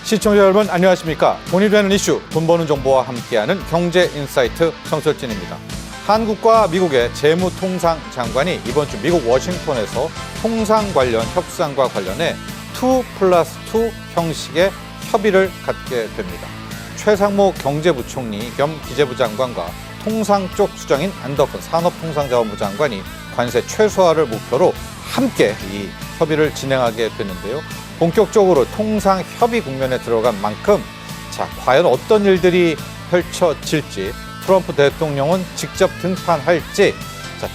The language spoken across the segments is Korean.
시청자 여러분 안녕하십니까? 돈이 되는 이슈, 돈 버는 정보와 함께하는 경제인사이트 정철진입니다. 한국과 미국의 재무통상장관이 이번 주 미국 워싱턴에서 통상 관련 협상과 관련해 2+2 형식의 협의를 갖게 됩니다. 최상목 경제부총리 겸 기재부 장관과 통상 쪽 수장인 안덕근 산업통상자원부 장관이 관세 최소화를 목표로 함께 이 협의를 진행하게 됐는데요. 본격적으로 통상 협의 국면에 들어간 만큼 과연 어떤 일들이 펼쳐질지, 트럼프 대통령은 직접 등판할지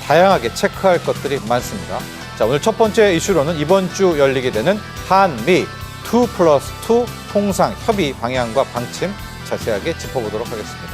다양하게 체크할 것들이 많습니다. 오늘 첫 번째 이슈로는 이번 주 열리게 되는 한미 2+2 통상 협의 방향과 방침 자세하게 짚어보도록 하겠습니다.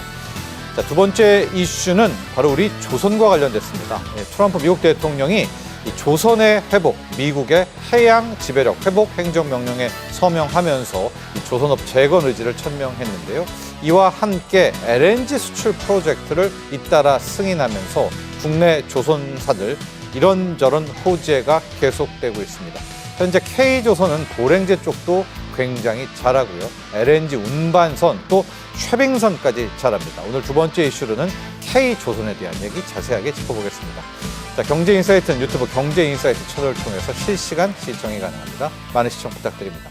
두 번째 이슈는 바로 우리 조선과 관련됐습니다. 트럼프 미국 대통령이 이 조선의 회복, 미국의 해양 지배력 회복 행정명령에 서명하면서 이 조선업 재건 의지를 천명했는데요. 이와 함께 LNG 수출 프로젝트를 잇따라 승인하면서 국내 조선사들 이런저런 호재가 계속되고 있습니다. 현재 K조선은 고랭제 쪽도 굉장히 잘하고요. LNG 운반선 또 쉐빙선까지 잘합니다. 오늘 두 번째 이슈로는 K조선에 대한 얘기 자세하게 짚어보겠습니다. 경제인사이트는 유튜브 경제인사이트 채널을 통해서 실시간 시청이 가능합니다. 많은 시청 부탁드립니다.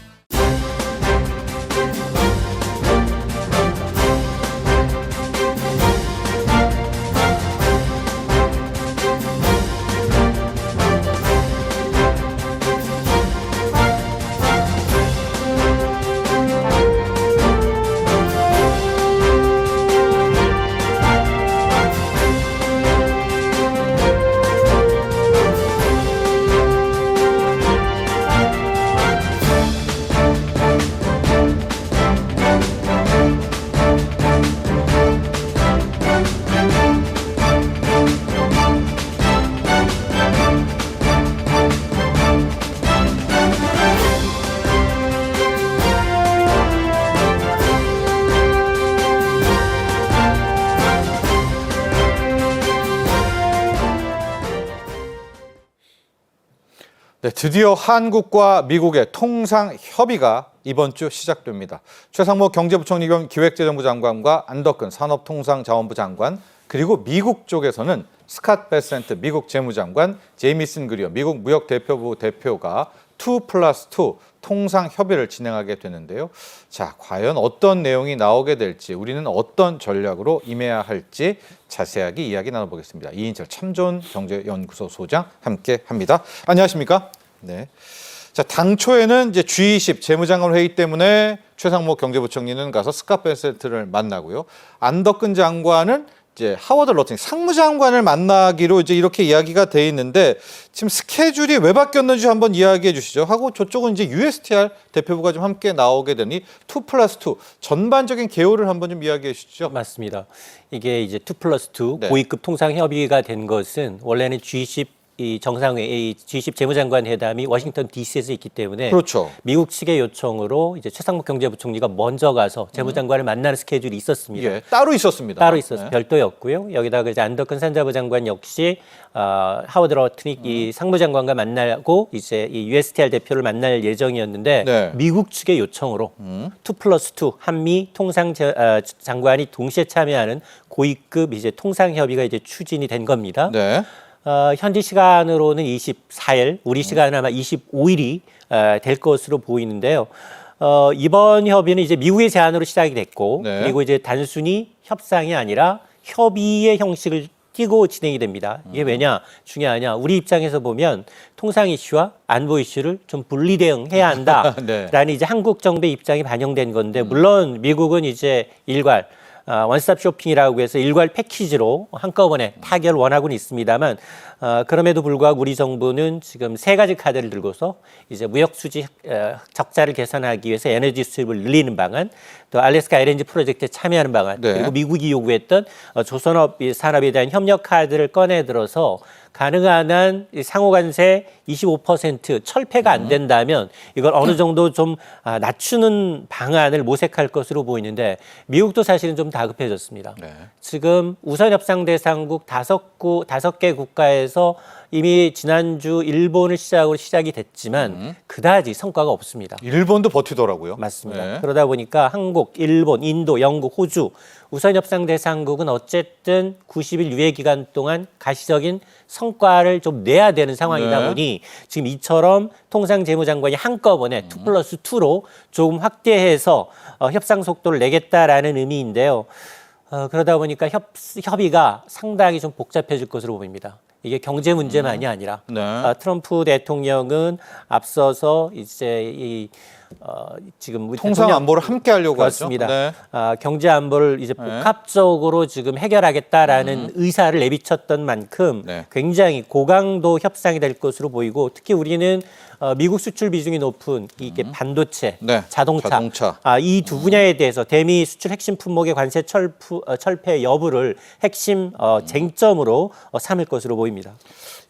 드디어 한국과 미국의 통상 협의가 이번 주 시작됩니다. 최상목 경제부총리 겸 기획재정부 장관과 안덕근 산업통상자원부 장관, 그리고 미국 쪽에서는 스캇 베센트 미국 재무장관, 제이미슨 그리어 미국 무역대표부 대표가 2+2 통상 협의를 진행하게 되는데요. 과연 어떤 내용이 나오게 될지, 우리는 어떤 전략으로 임해야 할지 자세하게 이야기 나눠보겠습니다. 이인철 참좋은 경제연구소 소장 함께합니다. 안녕하십니까? 네. 당초에는 이제 G20 재무장관 회의 때문에 최상목 경제부총리는 가서 스캇 베센트를 만나고요. 안덕근 장관은 이제 하워드 러팅 상무장관을 만나기로 이제 이렇게 이야기가 돼 있는데, 지금 스케줄이 왜 바뀌었는지 한번 이야기해 주시죠. 하고 저쪽은 이제 USTR 대표부가 좀 함께 나오게 되니 2+2 전반적인 개요를 한번 좀 이야기해 주시죠. 맞습니다. 이게 이제 2+2 네. 고위급 통상 협의가 된 것은 원래는 G20 이 정상회의, G20 재무장관 회담이 워싱턴 DC에서 있기 때문에, 그렇죠. 미국 측의 요청으로 이제 최상목 경제부총리가 먼저 가서 재무장관을 만나는 스케줄이 있었습니다. 예, 따로 있었습니다. 따로 있었어요. 네. 별도였고요. 여기다가 이제 안덕근 산자부 장관 역시 하워드 러트닉 이 상무장관과 만나고 이제 이 USTR 대표를 만날 예정이었는데, 네. 미국 측의 요청으로 2+2 한미 통상 장관이 동시에 참여하는 고위급 이제 통상 협의가 이제 추진이 된 겁니다. 네. 현지 시간으로는 24일, 우리 시간은 아마 25일이 될 것으로 보이는데요. 이번 협의는 이제 미국의 제안으로 시작이 됐고, 네. 그리고 이제 단순히 협상이 아니라 협의의 형식을 띠고 진행이 됩니다. 이게 왜냐 중요하냐? 우리 입장에서 보면 통상 이슈와 안보 이슈를 좀 분리 대응해야 한다라는 네. 이제 한국 정부의 입장이 반영된 건데, 물론 미국은 이제 일괄 원스톱 쇼핑이라고 해서 일괄 패키지로 한꺼번에 타결을 원하고는 있습니다만, 그럼에도 불구하고 우리 정부는 지금 세 가지 카드를 들고서 이제 무역 수지 적자를 개선하기 위해서 에너지 수입을 늘리는 방안, 또 알래스카 LNG 프로젝트에 참여하는 방안, 네. 그리고 미국이 요구했던 조선업 산업에 대한 협력 카드를 꺼내 들어서 가능한 한 상호관세 25% 철폐가 안 된다면 이걸 어느 정도 좀 낮추는 방안을 모색할 것으로 보이는데, 미국도 사실은 좀 다급해졌습니다. 네. 지금 우선 협상 대상국 5개 국가에서 해서 이미 지난주 일본을 시작으로 시작이 됐지만 그다지 성과가 없습니다. 일본도 버티더라고요. 맞습니다. 네. 그러다 보니까 한국, 일본, 인도, 영국, 호주 우선 협상 대상국은 어쨌든 90일 유예 기간 동안 가시적인 성과를 좀 내야 되는 상황이다 네. 보니 지금 이처럼 통상재무장관이 한꺼번에 2+2로 조금 확대해서 협상 속도를 내겠다라는 의미인데요. 그러다 보니까 협의가 상당히 좀 복잡해질 것으로 보입니다. 이게 경제 문제만이 아니라 네. 트럼프 대통령은 앞서서 이제 지금 우리 통상 대통령- 안보를 함께 하려고 그렇습니다. 하죠. 네. 경제 안보를 이제 복합적으로 지금 해결하겠다라는 의사를 내비쳤던 만큼 네. 굉장히 고강도 협상이 될 것으로 보이고 특히 우리는 미국 수출 비중이 높은 이게 반도체, 네. 자동차, 이 두 분야에 대해서 대미 수출 핵심 품목의 관세 철폐 여부를 핵심 쟁점으로 삼을 것으로 보입니다.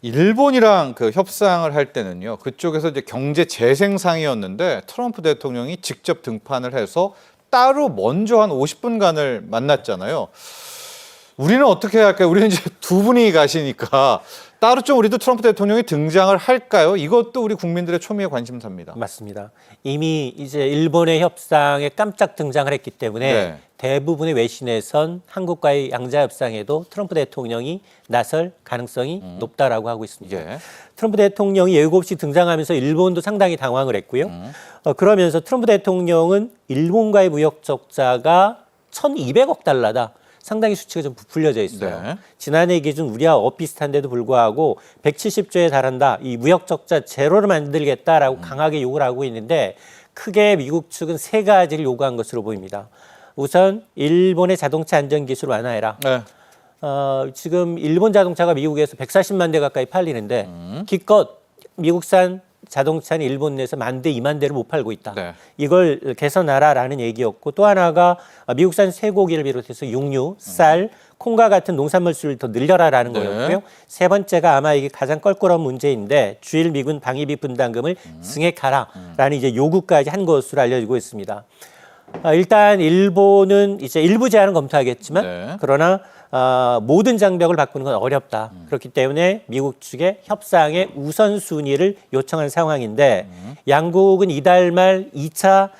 일본이랑 그 협상을 할 때는요, 그쪽에서 이제 경제 재생상이었는데 트럼프 대통령이 직접 등판을 해서 따로 먼저 한 50분간을 만났잖아요. 우리는 어떻게 해야 할까요? 우리는 이제 두 분이 가시니까 따로 좀 우리도 트럼프 대통령이 등장을 할까요? 이것도 우리 국민들의 초미의 관심사입니다. 맞습니다. 이미 이제 일본의 협상에 깜짝 등장을 했기 때문에 네. 대부분의 외신에선 한국과의 양자 협상에도 트럼프 대통령이 나설 가능성이 높다라고 하고 있습니다. 예. 트럼프 대통령이 예고 없이 등장하면서 일본도 상당히 당황을 했고요. 그러면서 트럼프 대통령은 일본과의 무역 적자가 1,200억 달러다. 상당히 수치가 좀 부풀려져 있어요. 네. 지난해 기준 우리와 비슷한데도 불구하고 170조에 달한다. 이 무역 적자 제로를 만들겠다라고 강하게 요구를 하고 있는데 크게 미국 측은 세 가지를 요구한 것으로 보입니다. 우선 일본의 자동차 안전 기술 완화해라. 네. 지금 일본 자동차가 미국에서 140만 대 가까이 팔리는데 기껏 미국산 자동차는 일본 내에서 10,000대, 20,000대를 못 팔고 있다. 네. 이걸 개선하라라는 얘기였고 또 하나가 미국산 쇠고기를 비롯해서 육류, 쌀, 콩과 같은 농산물 수를 더 늘려라라는 네. 거였고요. 세 번째가 아마 이게 가장 껄끄러운 문제인데 주일 미군 방위비 분담금을 증액하라라는 이제 요구까지 한 것으로 알려지고 있습니다. 일단 일본은 이제 일부 제한은 검토하겠지만 네. 그러나 모든 장벽을 바꾸는 건 어렵다. 그렇기 때문에 미국 측에 협상의 우선순위를 요청한 상황인데 양국은 이달 말 2차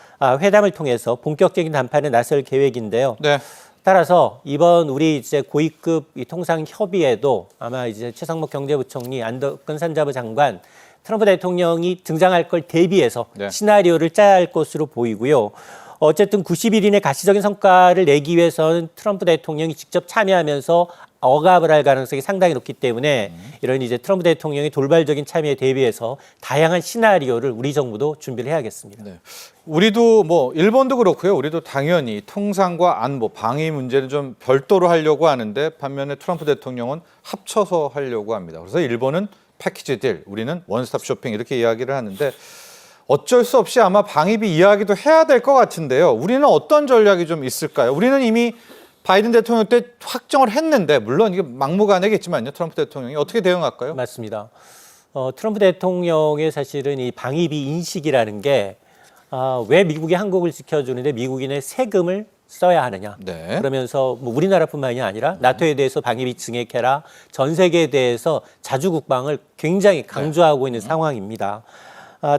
회담을 통해서 본격적인談판에 나설 계획인데요. 네. 따라서 이번 우리 이제 고위급 이 통상 협의에도 아마 이제 최상목 경제부총리, 안덕근 산자부 장관, 트럼프 대통령이 등장할 걸 대비해서 네. 시나리오를 짜야 할 것으로 보이고요. 어쨌든 90일 이내 가시적인 성과를 내기 위해서는 트럼프 대통령이 직접 참여하면서 억압을 할 가능성이 상당히 높기 때문에 이런 이제 트럼프 대통령의 돌발적인 참여에 대비해서 다양한 시나리오를 우리 정부도 준비를 해야겠습니다. 네. 우리도 뭐 일본도 그렇고요. 우리도 당연히 통상과 안보, 방위 문제는 좀 별도로 하려고 하는데 반면에 트럼프 대통령은 합쳐서 하려고 합니다. 그래서 일본은 패키지 딜, 우리는 원스톱 쇼핑 이렇게 이야기를 하는데 어쩔 수 없이 아마 방위비 이야기도 해야 될 것 같은데요. 우리는 어떤 전략이 좀 있을까요? 우리는 이미 바이든 대통령 때 확정을 했는데 물론 이게 막무가내겠지만요. 트럼프 대통령이 어떻게 대응할까요? 맞습니다. 트럼프 대통령의 사실은 이 방위비 인식이라는 게 왜 미국이 한국을 지켜주는데 미국인의 세금을 써야 하느냐. 네. 그러면서 뭐 우리나라뿐만이 아니라 나토에 대해서 방위비 증액해라. 전 세계에 대해서 자주 국방을 굉장히 강조하고 있는 상황입니다.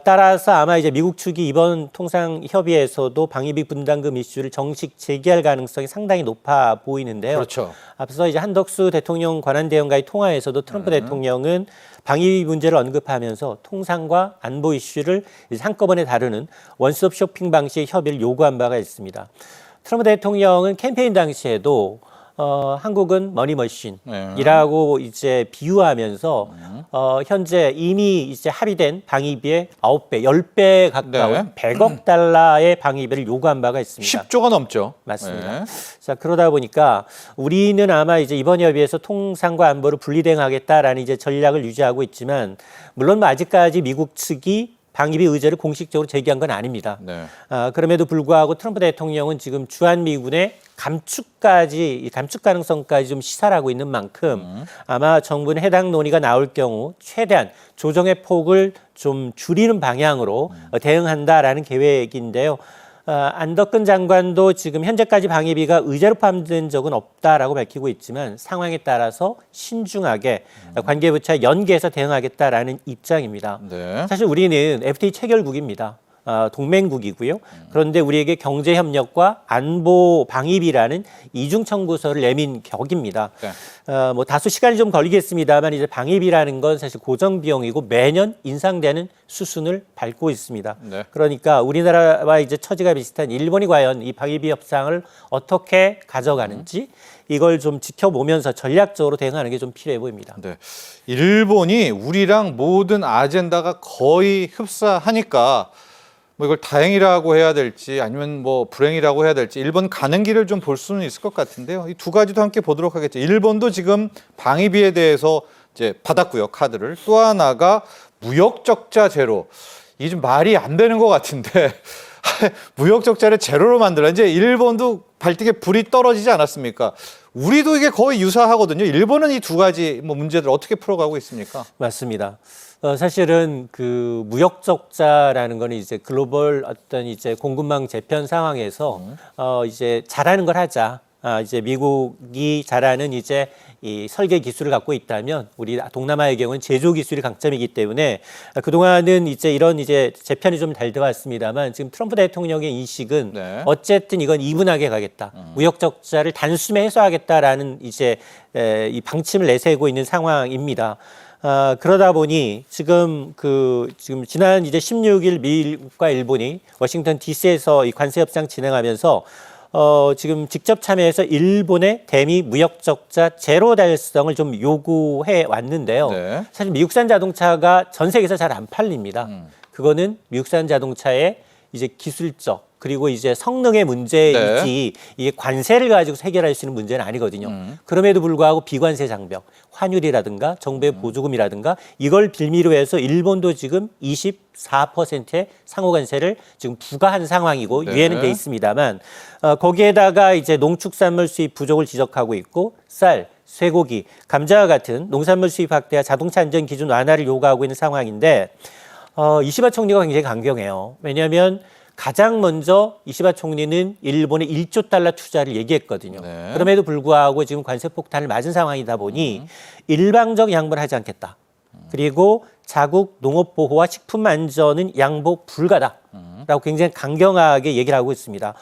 따라서 아마 이제 미국 측이 이번 통상 협의에서도 방위비 분담금 이슈를 정식 제기할 가능성이 상당히 높아 보이는데요. 그렇죠. 앞서 이제 한덕수 대통령 관한대행과의 통화에서도 트럼프 대통령은 방위비 문제를 언급하면서 통상과 안보 이슈를 이제 한꺼번에 다루는 원스톱 쇼핑 방식의 협의를 요구한 바가 있습니다. 트럼프 대통령은 캠페인 당시에도 한국은 머니머신이라고 이제 비유하면서 현재 이미 이제 합의된 방위비의 9배, 10배 가까운 네. 100억 달러의 방위비를 요구한 바가 있습니다. 10조가 넘죠. 맞습니다. 네. 자, 그러다 보니까 우리는 아마 이제 이번 협의에서 통상과 안보를 분리대응하겠다라는 이제 전략을 유지하고 있지만 물론 뭐 아직까지 미국 측이 방위비 의제를 공식적으로 제기한 건 아닙니다. 네. 그럼에도 불구하고 트럼프 대통령은 지금 주한미군의 감축 가능성까지 좀 시사하고 있는 만큼 아마 정부는 해당 논의가 나올 경우 최대한 조정의 폭을 좀 줄이는 방향으로 대응한다라는 계획인데요. 안덕근 장관도 지금 현재까지 방위비가 의제로 포함된 적은 없다라고 밝히고 있지만 상황에 따라서 신중하게 관계부처와 연계해서 대응하겠다라는 입장입니다. 네. 사실 우리는 FTA 체결국입니다. 동맹국이고요. 그런데 우리에게 경제협력과 안보 방위비라는 이중 청구서를 내민 격입니다. 네. 뭐 다소 시간이 좀 걸리겠습니다만 이제 방위비라는 건 사실 고정 비용이고 매년 인상되는 수순을 밟고 있습니다. 네. 그러니까 우리나라와 이제 처지가 비슷한 일본이 과연 이 방위비 협상을 어떻게 가져가는지 이걸 좀 지켜보면서 전략적으로 대응하는 게 좀 필요해 보입니다. 네. 일본이 우리랑 모든 아젠다가 거의 흡사하니까 뭐 이걸 다행이라고 해야 될지 아니면 뭐 불행이라고 해야 될지 일본 가는 길을 좀 볼 수는 있을 것 같은데요. 이 두 가지도 함께 보도록 하겠죠. 일본도 지금 방위비에 대해서 이제 받았고요, 카드를. 또 하나가 무역 적자 제로. 이게 좀 말이 안 되는 것 같은데 무역 적자를 제로로 만들어. 이제 일본도 발등에 불이 떨어지지 않았습니까? 우리도 이게 거의 유사하거든요. 일본은 이 두 가지 뭐 문제들 어떻게 풀어가고 있습니까? 맞습니다. 사실은 그 무역 적자라는 거는 이제 글로벌 어떤 이제 공급망 재편 상황에서 이제 잘하는 걸 하자. 이제 미국이 잘하는 이제 이 설계 기술을 갖고 있다면 우리 동남아의 경우는 제조 기술이 강점이기 때문에 그동안은 이제 이런 이제 재편이 좀 잘 들어왔습니다만 지금 트럼프 대통령의 인식은 네. 어쨌든 이건 이분하게 가겠다. 무역 적자를 단숨에 해소하겠다라는 이제 이 방침을 내세우고 있는 상황입니다. 그러다 보니 지금 지난 이제 16일 미국과 일본이 워싱턴 DC에서 이 관세 협상 진행하면서 지금 직접 참여해서 일본의 대미 무역 적자 제로 달성을 좀 요구해 왔는데요. 네. 사실 미국산 자동차가 전 세계에서 잘 안 팔립니다. 그거는 미국산 자동차의 이제 기술적 그리고 이제 성능의 문제이지 이게 관세를 가지고 해결할 수 있는 문제는 아니거든요. 그럼에도 불구하고 비관세 장벽, 환율이라든가 정부의 보조금이라든가 이걸 빌미로 해서 일본도 지금 24%의 상호관세를 지금 부과한 상황이고 네. 유예는 돼 있습니다만 거기에다가 이제 농축산물 수입 부족을 지적하고 있고 쌀, 쇠고기, 감자와 같은 농산물 수입 확대와 자동차 안전 기준 완화를 요구하고 있는 상황인데 이시바 총리가 굉장히 강경해요. 왜냐하면 가장 먼저 이시바 총리는 일본에 1조 달러 투자를 얘기했거든요. 네. 그럼에도 불구하고 지금 관세 폭탄을 맞은 상황이다 보니 일방적 양보를 하지 않겠다. 그리고 자국 농업 보호와 식품 안전은 양보 불가다라고 굉장히 강경하게 얘기를 하고 있습니다.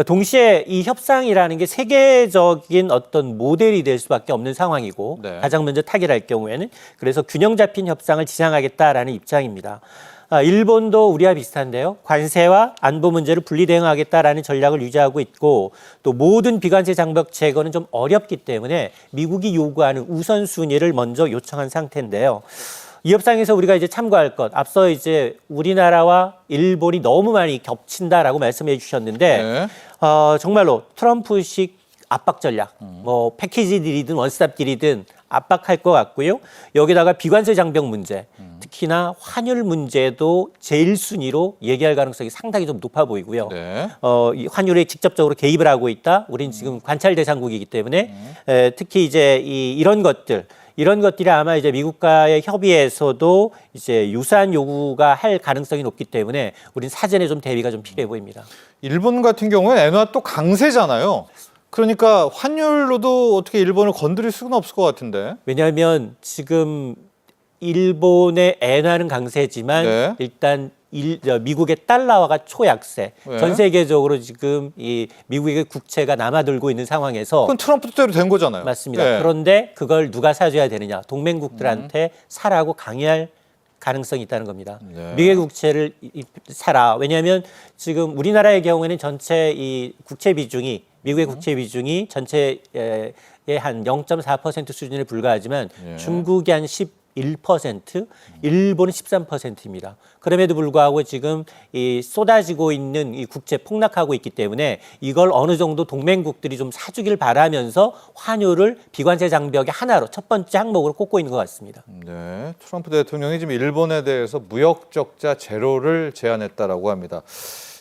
동시에 이 협상이라는 게 세계적인 어떤 모델이 될 수밖에 없는 상황이고 네. 가장 먼저 타결할 경우에는 그래서 균형 잡힌 협상을 지향하겠다라는 입장입니다. 일본도 우리와 비슷한데요. 관세와 안보 문제를 분리 대응하겠다라는 전략을 유지하고 있고 또 모든 비관세 장벽 제거는 좀 어렵기 때문에 미국이 요구하는 우선순위를 먼저 요청한 상태인데요. 이 협상에서 우리가 이제 참고할 것, 앞서 이제 우리나라와 일본이 너무 많이 겹친다라고 말씀해 주셨는데 네. 정말로 트럼프식 압박 전략, 뭐 패키지 딜이든 원스톱 딜이든 압박할 것 같고요. 여기다가 비관세 장벽 문제, 특히나 환율 문제도 제일 순위로 얘기할 가능성이 상당히 좀 높아 보이고요. 네. 이 환율에 직접적으로 개입을 하고 있다. 우리는 지금 관찰 대상국이기 때문에 특히 이제 이런 것들이 아마 이제 미국과의 협의에서도 이제 유사한 요구가 할 가능성이 높기 때문에 우리는 사전에 좀 대비가 좀 필요해 보입니다. 일본 같은 경우에 엔화 또 강세잖아요. 그러니까 환율로도 어떻게 일본을 건드릴 수는 없을 것 같은데. 왜냐하면 지금 일본의 엔화는 강세지만 네. 일단 미국의 달러화가 초약세. 네. 전 세계적으로 지금 이 미국의 국채가 남아들고 있는 상황에서 그건 트럼프 뜻대로 된 거잖아요. 맞습니다. 네. 그런데 그걸 누가 사줘야 되느냐? 동맹국들한테 사라고 강요할 가능성이 있다는 겁니다. 네. 미국의 국채를 사라. 왜냐하면 지금 우리나라의 경우에는 전체 이 국채 비중이 미국의 국채 비중이 전체의 한 0.4% 수준에 불과하지만 예. 중국이 한 11%, 일본은 13%입니다. 그럼에도 불구하고 지금 이 쏟아지고 있는 이 국채 폭락하고 있기 때문에 이걸 어느 정도 동맹국들이 좀 사주길 바라면서 환율을 비관세 장벽의 하나로 첫 번째 항목으로 꼽고 있는 것 같습니다. 네, 트럼프 대통령이 지금 일본에 대해서 무역 적자 제로를 제안했다라고 합니다.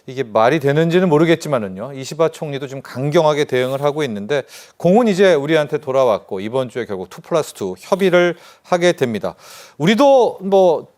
이게 말이 되는지는 모르겠지만은요. 이시바 총리도 지금 강경하게 대응을 하고 있는데 공은 이제 우리한테 돌아왔고 이번 주에 결국 2+2 협의를 하게 됩니다. 우리도 뭐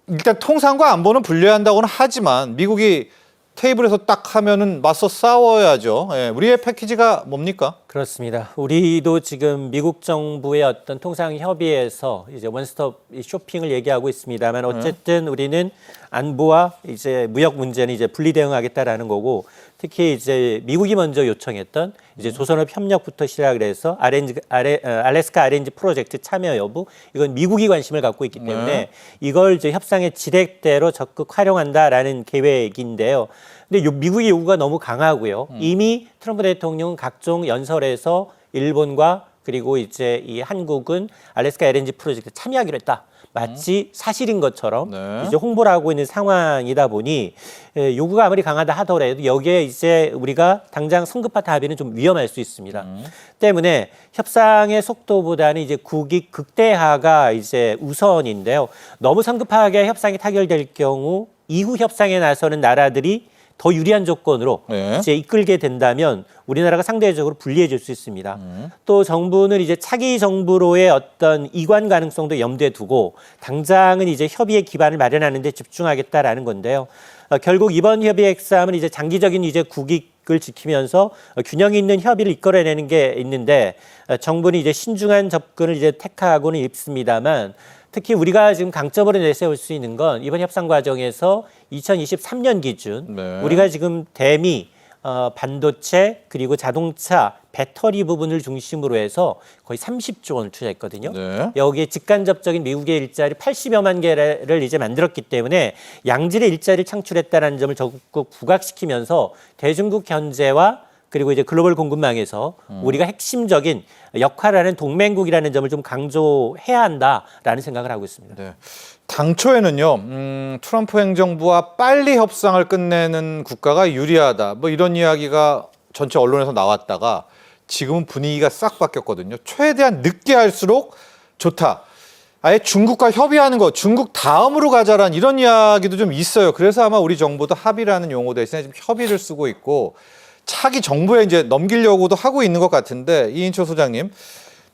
일단 통상과 안보는 분리한다고는 하지만 미국이 테이블에서 딱 하면은 맞서 싸워야죠. 예, 우리의 패키지가 뭡니까? 그렇습니다. 우리도 지금 미국 정부의 어떤 통상 협의에서 이제 원스톱 쇼핑을 얘기하고 있습니다만 어쨌든 우리는 안보와 이제 무역 문제는 이제 분리 대응하겠다라는 거고 특히 이제 미국이 먼저 요청했던 이제 조선업 협력부터 시작을 해서 알래스카 RNG 프로젝트 참여 여부 이건 미국이 관심을 갖고 있기 때문에 이걸 이제 협상의 지렛대로 적극 활용한다라는 계획인데요. 근데 미국의 요구가 너무 강하고요. 이미 트럼프 대통령은 각종 연설에서 일본과 그리고 이제 이 한국은 알래스카 LNG 프로젝트 참여하기로 했다. 마치 사실인 것처럼 이제 홍보를 하고 있는 상황이다 보니 요구가 아무리 강하다 하더라도 여기에 이제 우리가 당장 성급한 합의는 좀 위험할 수 있습니다. 때문에 협상의 속도보다는 이제 국익 극대화가 이제 우선인데요. 너무 성급하게 협상이 타결될 경우 이후 협상에 나서는 나라들이 더 유리한 조건으로 이제 이끌게 된다면 우리나라가 상대적으로 불리해질 수 있습니다. 또 정부는 이제 차기 정부로의 어떤 이관 가능성도 염두에 두고 당장은 이제 협의의 기반을 마련하는 데 집중하겠다라는 건데요. 결국 이번 협의의 핵심은 이제 장기적인 이제 국익을 지키면서 균형 있는 협의를 이끌어내는 게 있는데 정부는 이제 신중한 접근을 이제 택하고는 있습니다만 특히 우리가 지금 강점으로 내세울 수 있는 건 이번 협상 과정에서 2023년 기준 우리가 지금 대미, 반도체 그리고 자동차, 배터리 부분을 중심으로 해서 거의 30조 원을 투자했거든요. 여기에 직간접적인 미국의 일자리 80여만 개를 이제 만들었기 때문에 양질의 일자리를 창출했다는 점을 적극 부각시키면서 대중국 견제와 그리고 이제 글로벌 공급망에서 우리가 핵심적인 역할을 하는 동맹국이라는 점을 좀 강조해야 한다라는 생각을 하고 있습니다. 네. 당초에는요, 트럼프 행정부와 빨리 협상을 끝내는 국가가 유리하다. 뭐 이런 이야기가 전체 언론에서 나왔다가 지금은 분위기가 싹 바뀌었거든요. 최대한 늦게 할수록 좋다. 아예 중국과 협의하는 거, 중국 다음으로 가자란 이런 이야기도 좀 있어요. 그래서 아마 우리 정부도 합의라는 용어 대신에 지금 협의를 쓰고 있고 차기 정부에 이제 넘기려고도 하고 있는 것 같은데 이인철 소장님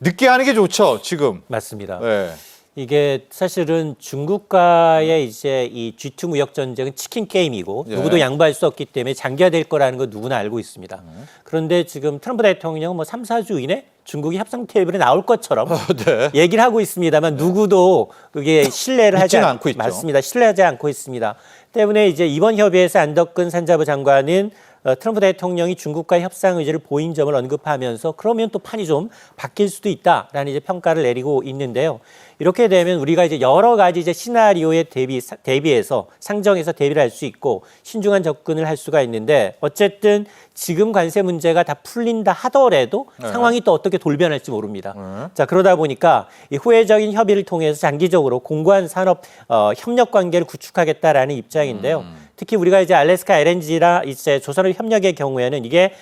늦게 하는 게 좋죠 지금. 맞습니다. 네. 이게 사실은 중국과의 이제 이 G2 무역 전쟁은 치킨 게임이고 누구도 양보할 수 없기 때문에 장기화될 거라는 거 누구나 알고 있습니다. 그런데 지금 트럼프 대통령은 뭐 3, 4주 이내 중국이 협상 테이블에 나올 것처럼 얘기를 하고 있습니다만 누구도 그게 신뢰를 하지 않고 있죠. 맞습니다. 신뢰하지 않고 있습니다. 때문에 이제 이번 협의에서 안덕근 산자부 장관은 트럼프 대통령이 중국과 협상 의지를 보인 점을 언급하면서 그러면 또 판이 좀 바뀔 수도 있다라는 이제 평가를 내리고 있는데요. 이렇게 되면 우리가 이제 여러 가지 이제 시나리오에 대비해서 상정해서 대비를 할 수 있고 신중한 접근을 할 수가 있는데 어쨌든 지금 관세 문제가 다 풀린다 하더라도 상황이 또 어떻게 돌변할지 모릅니다. 자, 그러다 보니까 이 후회적인 협의를 통해서 장기적으로 공고한 산업 협력 관계를 구축하겠다라는 입장인데요. 특히 우리가 이제 알래스카 LNG라 이제 조선업 협력의 경우에는 이게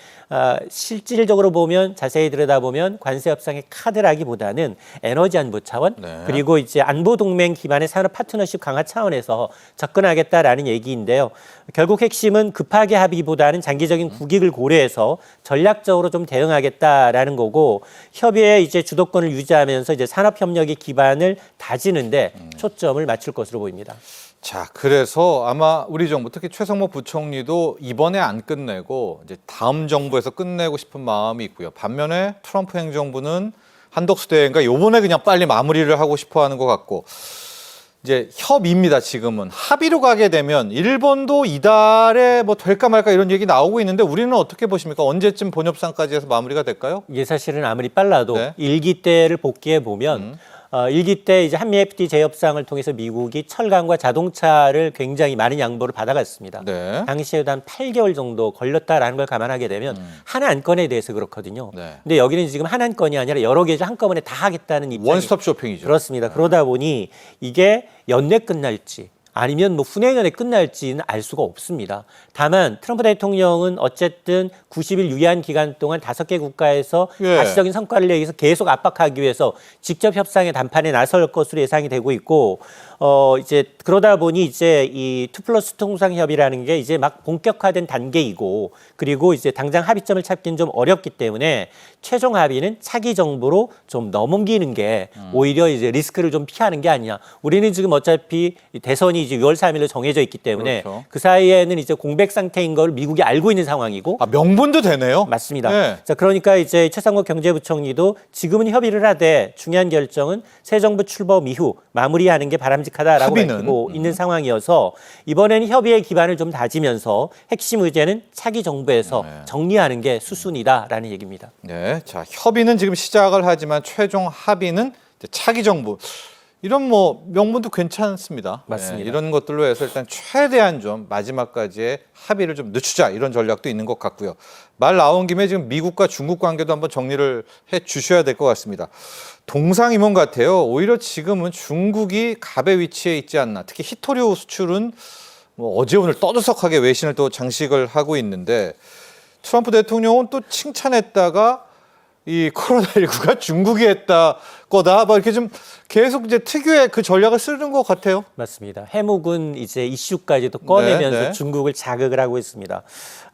실질적으로 보면 자세히 들여다보면 관세 협상의 카드라기보다는 에너지 안보 차원 그리고 이제 안보 동맹 기반의 산업 파트너십 강화 차원에서 접근하겠다라는 얘기인데요. 결국 핵심은 급하게 합의보다는 장기적인 국익을 고려해서 전략적으로 좀 대응하겠다라는 거고 협의의 이제 주도권을 유지하면서 이제 산업 협력의 기반을 다지는데 초점을 맞출 것으로 보입니다. 자, 그래서 아마 우리 정부 특히 최성목 부총리도 이번에 안 끝내고 이제 다음 정부에서 끝내고 싶은 마음이 있고요. 반면에 트럼프 행정부는 한덕수 대행과 요번에 그냥 빨리 마무리를 하고 싶어 하는 것 같고 이제 협의입니다. 지금은 합의로 가게 되면 일본도 이달에 뭐 될까 말까 이런 얘기 나오고 있는데 우리는 어떻게 보십니까? 언제쯤 본협상까지 해서 마무리가 될까요? 이게 사실은 아무리 빨라도 일기 때를 복귀해 보면 일기 때 이제 한미 FTA 재협상을 통해서 미국이 철강과 자동차를 굉장히 많은 양보를 받아갔습니다. 당시에도 한 8개월 정도 걸렸다라는 걸 감안하게 되면 한 안건에 대해서 그렇거든요. 근데 여기는 지금 한 안건이 아니라 여러 개 한꺼번에 다 하겠다는 입장이 원스톱 쇼핑이죠. 그렇습니다. 그러다 보니 이게 연내 끝날지 아니면 뭐 후내년에 끝날지는 알 수가 없습니다. 다만 트럼프 대통령은 어쨌든 90일 유예한 기간 동안 5개 국가에서 가시적인 성과를 내기 위해서 계속 압박하기 위해서 직접 협상의談판에 나설 것으로 예상이 되고 있고 이제 그러다 보니 이제 이 2+2 통상협의라는 게 이제 막 본격화된 단계이고 그리고 이제 당장 합의점을 찾기는 좀 어렵기 때문에 최종 합의는 차기 정부로 좀 넘기는 게 오히려 이제 리스크를 좀 피하는 게 아니냐. 우리는 지금 어차피 대선이 이제 6월 3일로 정해져 있기 때문에 그렇죠. 그 사이에는 이제 공백 상태인 걸 미국이 알고 있는 상황이고 아, 명분도 되네요. 맞습니다. 네. 자, 그러니까 이제 최상목 경제부총리도 지금은 협의를 하되 중요한 결정은 새 정부 출범 이후 마무리하는 게 바람직하다라고 합의는? 밝히고 있는 상황이어서 이번에는 협의의 기반을 좀 다지면서 핵심 의제는 차기 정부에서 정리하는 게 수순이다라는 얘기입니다. 네, 자 협의는 지금 시작을 하지만 최종 합의는 이제 차기 정부. 이런 뭐 명분도 괜찮습니다. 맞습니다. 이런 것들로 해서 일단 최대한 좀 마지막까지의 합의를 좀 늦추자 이런 전략도 있는 것 같고요. 말 나온 김에 지금 미국과 중국 관계도 한번 정리를 해 주셔야 될 것 같습니다. 동상이몽 같아요. 오히려 지금은 중국이 갑의 위치에 있지 않나. 특히 히토류 수출은 뭐 어제 오늘 떠들썩하게 외신을 또 장식을 하고 있는데 트럼프 대통령은 또 칭찬했다가 이 코로나19가 중국이 했다 거다 막 이렇게 좀 계속 이제 특유의 그 전략을 쓰는 것 같아요. 맞습니다. 해묵은 이제 이슈까지도 꺼내면서 네. 중국을 자극을 하고 있습니다.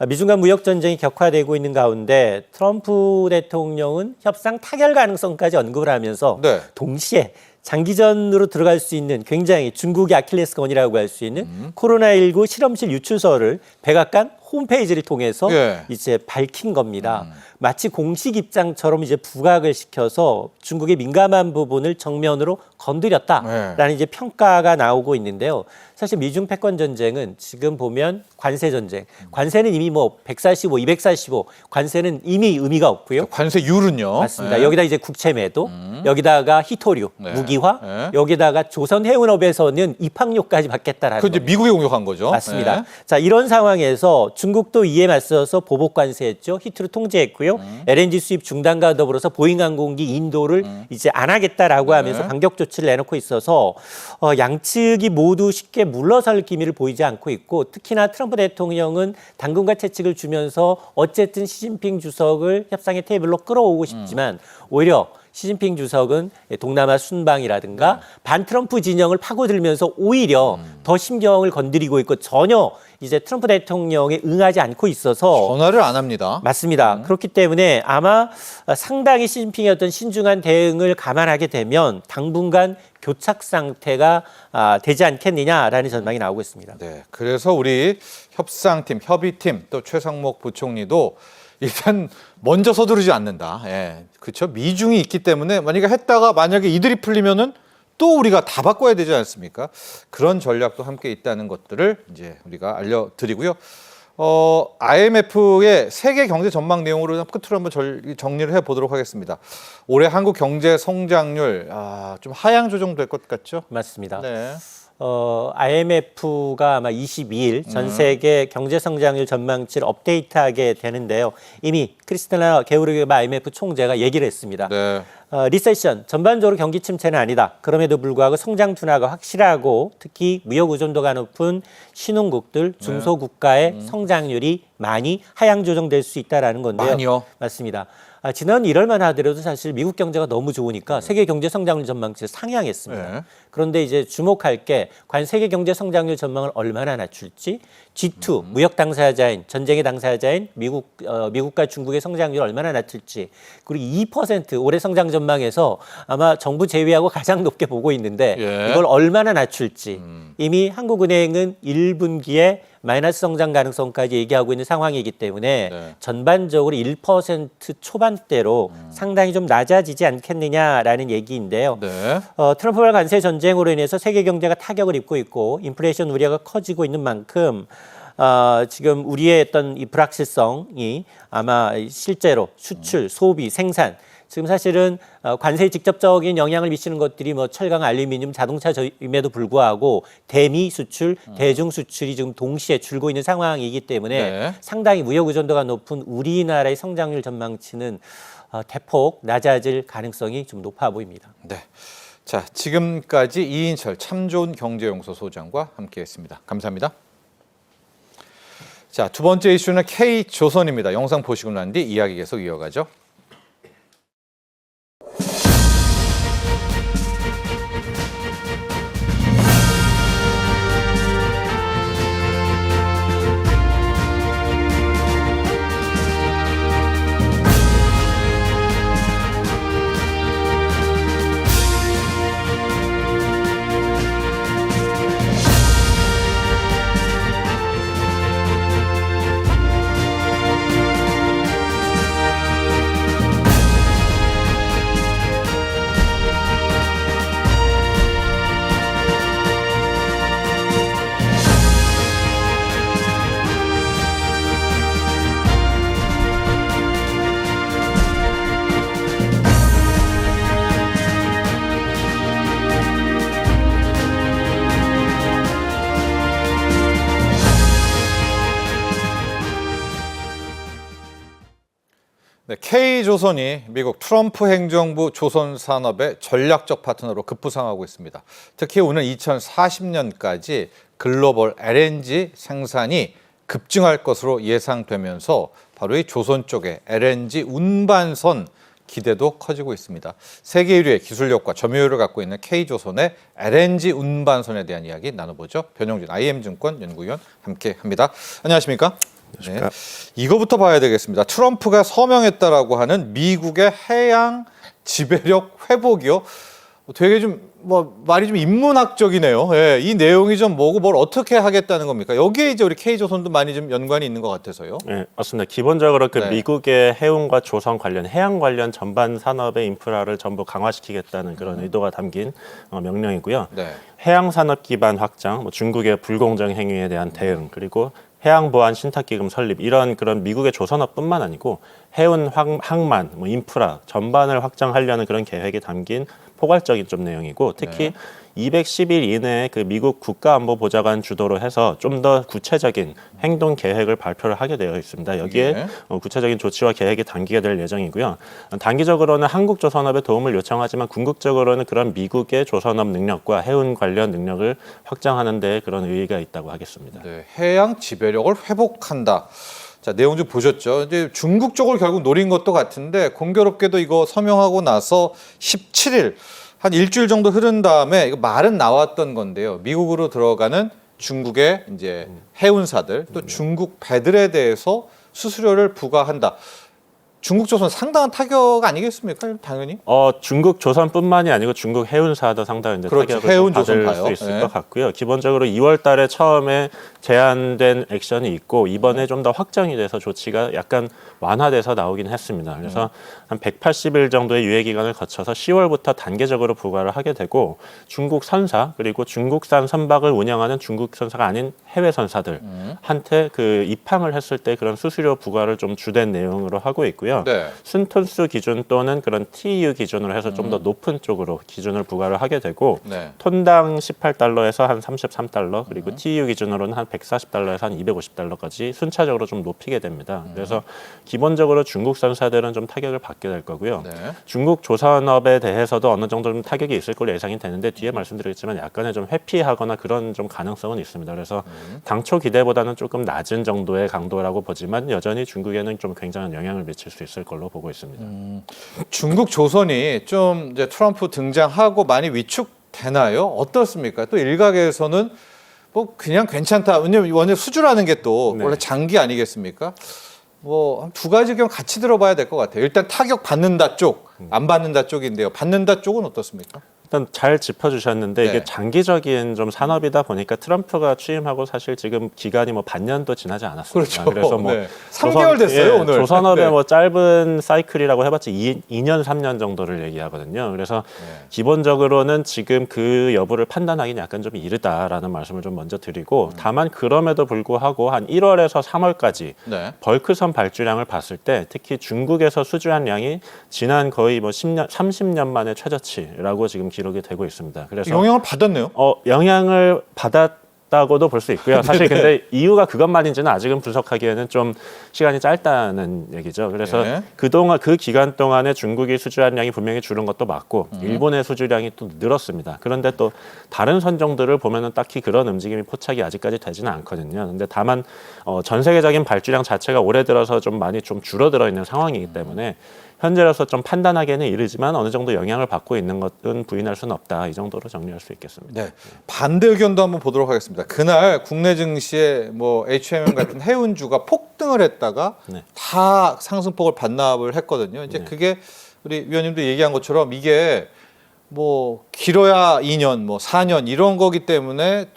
미중 간 무역 전쟁이 격화되고 있는 가운데 트럼프 대통령은 협상 타결 가능성까지 언급을 하면서 네. 동시에 장기전으로 들어갈 수 있는 굉장히 중국의 아킬레스건이라고 할 수 있는 코로나19 실험실 유출서를 백악관 홈페이지를 통해서 예. 이제 밝힌 겁니다. 마치 공식 입장처럼 이제 부각을 시켜서 중국의 민감한 부분을 정면으로 건드렸다라는 이제 평가가 나오고 있는데요. 사실 미중 패권 전쟁은 지금 보면 관세 전쟁. 관세는 이미 뭐 145, 245 관세는 이미 의미가 없고요. 관세율은요. 맞습니다. 네. 여기다 이제 국채 매도, 여기다가 히토류, 네. 무기화, 네. 여기다가 조선 해운업에서는 입학료까지 받겠다라는 그 이제 겁니다. 미국이 공격한 거죠. 맞습니다. 네. 자, 이런 상황에서 중국도 이에 맞서서 보복 관세했죠. 히트를 통제했고요. LNG 수입 중단과 더불어서 보잉 항공기 인도를 이제 안 하겠다라고 네. 하면서 반격 조치를 내놓고 있어서 양측이 모두 쉽게 물러설 기미를 보이지 않고 있고 특히나 트럼프 대통령은 당근과 채찍을 주면서 어쨌든 시진핑 주석을 협상의 테이블로 끌어오고 싶지만 오히려 시진핑 주석은 동남아 순방이라든가 반트럼프 진영을 파고들면서 오히려 더 심경을 건드리고 있고 전혀 이제 트럼프 대통령에 응하지 않고 있어서 전화를 안 합니다. 맞습니다. 그렇기 때문에 아마 상당히 시진핑의 어떤 신중한 대응을 감안하게 되면 당분간 교착 상태가 되지 않겠느냐라는 전망이 나오고 있습니다. 네, 그래서 우리 협상팀, 협의팀 또 최상목 부총리도 일단 먼저 서두르지 않는다. 예, 그렇죠. 미중이 있기 때문에 만약에 이들이 풀리면은 또 우리가 다 바꿔야 되지 않습니까? 그런 전략도 함께 있다는 것들을 이제 우리가 알려드리고요. IMF의 세계 경제 전망 내용으로 끝으로 한번 정리를 해보도록 하겠습니다. 올해 한국 경제 성장률 좀 하향 조정될 것 같죠? 맞습니다. 네. IMF가 아마 22일 전 세계 경제 성장률 전망치를 업데이트하게 되는데요. 이미 크리스탈리나 게오르기에바 IMF 총재가 얘기를 했습니다. 네. 리세션, 전반적으로 경기 침체는 아니다. 그럼에도 불구하고 성장 둔화가 확실하고 특히 무역 의존도가 높은 신흥국들, 중소국가의 성장률이 많이 하향 조정될 수 있다라는 건데요. 많이요? 맞습니다. 지난 1월만 하더라도 사실 미국 경제가 너무 좋으니까 세계 경제 성장률 전망치를 상향했습니다. 네. 그런데 이제 주목할 게 과연 세계 경제 성장률 전망을 얼마나 낮출지, G2 무역 당사자인 전쟁의 당사자인 미국과 중국의 성장률을 얼마나 낮출지, 그리고 2% 올해 성장 전망에서 아마 정부 제외하고 가장 높게 보고 있는데 예. 이걸 얼마나 낮출지 이미 한국은행은 1분기에 마이너스 성장 가능성까지 얘기하고 있는 상황이기 때문에 네. 전반적으로 1% 초반대로 상당히 좀 낮아지지 않겠느냐라는 얘기인데요. 네. 트럼프발 관세 전쟁으로 인해서 세계 경제가 타격을 입고 있고 인플레이션 우려가 커지고 있는 만큼 지금 우리의 어떤 이 불확실성이 아마 실제로 수출, 소비, 생산 지금 사실은 관세에 직접적인 영향을 미치는 것들이 뭐 철강, 알루미늄, 자동차임에도 불구하고 대미 수출, 대중 수출이 지금 동시에 줄고 있는 상황이기 때문에 네. 상당히 무역 의존도가 높은 우리나라의 성장률 전망치는 대폭 낮아질 가능성이 좀 높아 보입니다. 네. 자, 지금까지 이인철 참 좋은 경제연구소 소장과 함께했습니다. 감사합니다. 자, 두 번째 이슈는 K조선입니다. 영상 보시고 난 뒤 이야기 계속 이어가죠. 네, K조선이 미국 트럼프 행정부 조선 산업의 전략적 파트너로 급부상하고 있습니다. 특히 오는 2040년까지 글로벌 LNG 생산이 급증할 것으로 예상되면서 바로 이 조선 쪽의 LNG 운반선 기대도 커지고 있습니다. 세계 1위의 기술력과 점유율을 갖고 있는 K조선의 LNG 운반선에 대한 이야기 나눠보죠. 변영진 IM증권 연구위원 함께합니다. 안녕하십니까? 네. 이거부터 봐야 되겠습니다. 트럼프가 서명했다라고 하는 미국의 해양 지배력 회복이요. 되게 좀 말이 좀 인문학적이네요. 예, 이 내용이 좀 뭐고 뭘 어떻게 하겠다는 겁니까? 여기에 이제 우리 K조선도 많이 좀 연관이 있는 것 같아서요. 네, 맞습니다. 기본적으로 네. 미국의 해운과 조선 관련, 해양 관련 전반 산업의 인프라를 전부 강화시키겠다는 그런 의도가 담긴 명령이고요. 네. 해양 산업 기반 확장, 중국의 불공정 행위에 대한 대응, 그리고 해양 보안 신탁기금 설립 이런 그런 미국의 조선업뿐만 아니고 해운 항만, 인프라 전반을 확장하려는 그런 계획이 담긴 포괄적인 좀 내용이고 특히 210일 이내에 그 미국 국가안보보좌관 주도로 해서 좀 더 구체적인 행동 계획을 발표를 하게 되어 있습니다. 여기에 구체적인 조치와 계획이 담기게 될 예정이고요. 단기적으로는 한국 조선업에 도움을 요청하지만 궁극적으로는 그런 미국의 조선업 능력과 해운 관련 능력을 확장하는 데 그런 의의가 있다고 하겠습니다. 네, 해양 지배력을 회복한다. 자, 내용 좀 보셨죠? 이제 중국 쪽을 결국 노린 것도 같은데 공교롭게도 이거 서명하고 나서 17일 한 일주일 정도 흐른 다음에 이거 말은 나왔던 건데요. 미국으로 들어가는 중국의 이제 해운사들 또 중국 배들에 대해서 수수료를 부과한다. 중국 조선 상당한 타격 아니겠습니까? 당연히. 중국 조선뿐만이 아니고 중국 해운사도 상당히 이제 그렇죠. 타격을 해운 받을 조선 수 있을 네. 것 같고요. 기본적으로 2월달에 처음에 제한된 액션이 있고 이번에 좀 더 확정이 돼서 조치가 약간 완화돼서 나오긴 했습니다. 그래서 한 180일 정도의 유예 기간을 거쳐서 10월부터 단계적으로 부과를 하게 되고 중국 선사 그리고 중국산 선박을 운영하는 중국 선사가 아닌 해외 선사들한테 그 입항을 했을 때 그런 수수료 부과를 좀 주된 내용으로 하고 있고요. 네. 순톤수 기준 또는 그런 TEU 기준으로 해서 좀 더 높은 쪽으로 기준을 부과를 하게 되고 네. 톤당 18달러에서 한 33달러 그리고 TEU 기준으로는 한 140달러에서 한 250달러까지 순차적으로 좀 높이게 됩니다. 그래서 기본적으로 중국 선사들은 좀 타격을 받게 될 거고요. 네. 중국 조선업에 대해서도 어느 정도 좀 타격이 있을 걸로 예상이 되는데 뒤에 말씀드리겠지만 약간의 좀 회피하거나 그런 좀 가능성은 있습니다. 그래서 당초 기대보다는 조금 낮은 정도의 강도라고 보지만 여전히 중국에는 좀 굉장한 영향을 미칠 수 있을 걸로 보고 있습니다. 중국 조선이 좀 이제 트럼프 등장하고 많이 위축되나요? 어떻습니까? 또 일각에서는 뭐 그냥 괜찮다. 왜냐면 원래 수주라는 게 또 네. 원래 장기 아니겠습니까? 뭐 두 가지 의견 같이 들어봐야 될 것 같아요. 일단 타격 받는다 쪽, 안 받는다 쪽인데요. 받는다 쪽은 어떻습니까? 일단 잘 짚어주셨는데 네. 이게 장기적인 좀 산업이다 보니까 트럼프가 취임하고 사실 지금 기간이 뭐 반년도 지나지 않았습니다. 그렇죠. 그래서 뭐 네. 3개월 됐어요, 오늘. 조선업의 네. 뭐 짧은 사이클이라고 해봤자 2년 3년 정도를 얘기하거든요. 그래서 기본적으로는 지금 그 여부를 판단하기는 약간 좀 이르다라는 말씀을 좀 먼저 드리고 다만 그럼에도 불구하고 한 1월에서 3월까지 네. 벌크선 발주량을 봤을 때 특히 중국에서 수주한 양이 지난 거의 뭐 10년, 30년 만에 최저치라고 지금 기록이 되고 있습니다. 그래서 영향을 받았네요. 영향을 받았다고도 볼 수 있고요. 사실 근데 이유가 그것만인지는 아직은 분석하기에는 좀 시간이 짧다는 얘기죠. 그래서 네. 그동안 그 기간 동안에 중국이 수주한 양이 분명히 줄은 것도 맞고 일본의 수주량이 또 늘었습니다. 그런데 또 다른 선종들을 보면은 딱히 그런 움직임이 포착이 아직까지 되지는 않거든요. 근데 다만 전 세계적인 발주량 자체가 올해 들어서 좀 많이 좀 줄어들어 있는 상황이기 때문에 현재로서 좀 판단하기에는 이르지만 어느 정도 영향을 받고 있는 것은 부인할 수는 없다. 이 정도로 정리할 수 있겠습니다. 네. 반대 의견도 한번 보도록 하겠습니다. 그날 국내 증시에 뭐 H&M 같은 해운주가 폭등을 했다가 네. 다 상승폭을 반납을 했거든요. 이제 그게 우리 위원님도 얘기한 것처럼 이게 뭐 길어야 2년, 뭐 4년 이런 거기 때문에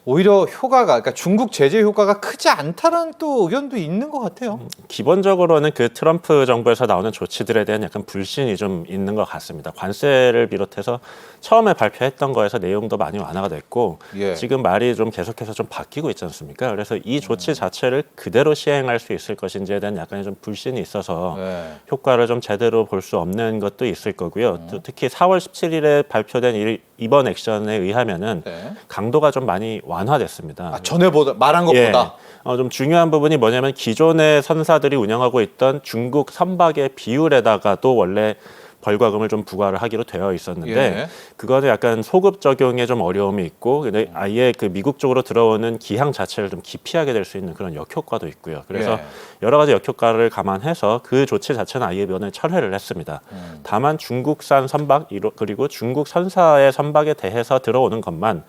오히려 효과가 그러니까 중국 제재 효과가 크지 않다는 또 의견도 있는 것 같아요. 기본적으로는 그 트럼프 정부에서 나오는 조치들에 대한 약간 불신이 좀 있는 것 같습니다. 관세를 비롯해서 처음에 발표했던 거에서 내용도 많이 완화가 됐고 예. 지금 말이 좀 계속해서 좀 바뀌고 있지 않습니까? 그래서 이 조치 자체를 그대로 시행할 수 있을 것인지에 대한 약간의 좀 불신이 있어서 네. 효과를 좀 제대로 볼 수 없는 것도 있을 거고요. 또 특히 4월 17일에 발표된 이번 액션에 의하면은 네. 강도가 좀 많이 완화됐습니다. 아, 전에보다 말한 것보다. 좀 중요한 부분이 뭐냐면 기존의 선사들이 운영하고 있던 중국 선박의 비율에다가도 원래 벌과금을 좀 부과를 하기로 되어 있었는데 예. 그거는 약간 소급 적용에 좀 어려움이 있고 근데 아예 그 미국 쪽으로 들어오는 기항 자체를 좀 기피하게 될 수 있는 그런 역효과도 있고요. 그래서 예. 여러 가지 역효과를 감안해서 그 조치 자체는 아예 이번에 철회를 했습니다. 다만 중국산 선박 그리고 중국 선사의 선박에 대해서 들어오는 것만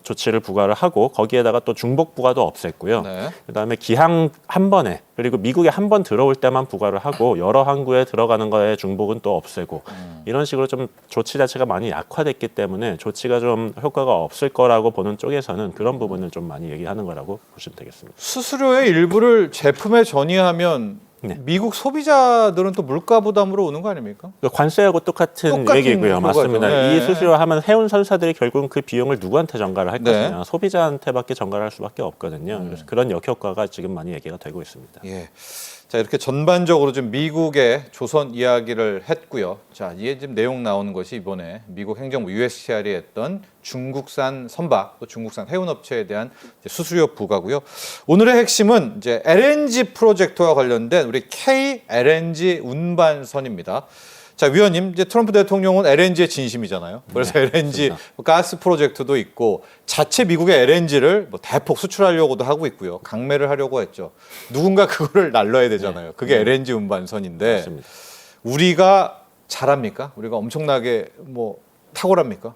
조치를 부과를 하고 거기에다가 또 중복 부과도 없앴고요. 네. 그다음에 기항 한 번에 그리고 미국에 한 번 들어올 때만 부과를 하고 여러 항구에 들어가는 거에 중복은 또 없애고 이런 식으로 좀 조치 자체가 많이 약화됐기 때문에 조치가 좀 효과가 없을 거라고 보는 쪽에서는 그런 부분을 좀 많이 얘기하는 거라고 보시면 되겠습니다. 수수료의 일부를 제품에 전이하면 네. 미국 소비자들은 또 물가 부담으로 오는 거 아닙니까? 관세하고 똑같은 얘기고요. 거죠. 맞습니다. 네. 이 수수료 하면 해운 선사들이 결국은 그 비용을 누구한테 전가를 할 네. 것이냐. 소비자한테밖에 전가를 할 수밖에 없거든요. 그래서 그런 역효과가 지금 많이 얘기가 되고 있습니다. 예. 자, 이렇게 전반적으로 좀 미국의 조선 이야기를 했고요. 자, 이게 지금 내용 나오는 것이 이번에 미국 행정부 USTR이 했던 중국산 선박 또 중국산 해운업체에 대한 이제 수수료 부과고요. 오늘의 핵심은 이제 LNG 프로젝트와 관련된 우리 K-LNG 운반선입니다. 자, 위원님, 이제 트럼프 대통령은 LNG의 진심이잖아요. 그래서 LNG 맞습니다. 가스 프로젝트도 있고 자체 미국의 LNG를 뭐 대폭 수출하려고도 하고 있고요. 강매를 하려고 했죠. 누군가 그거를 날려야 되잖아요. 그게 LNG 운반선인데 맞습니다. 우리가 잘합니까? 우리가 엄청나게 뭐 탁월합니까?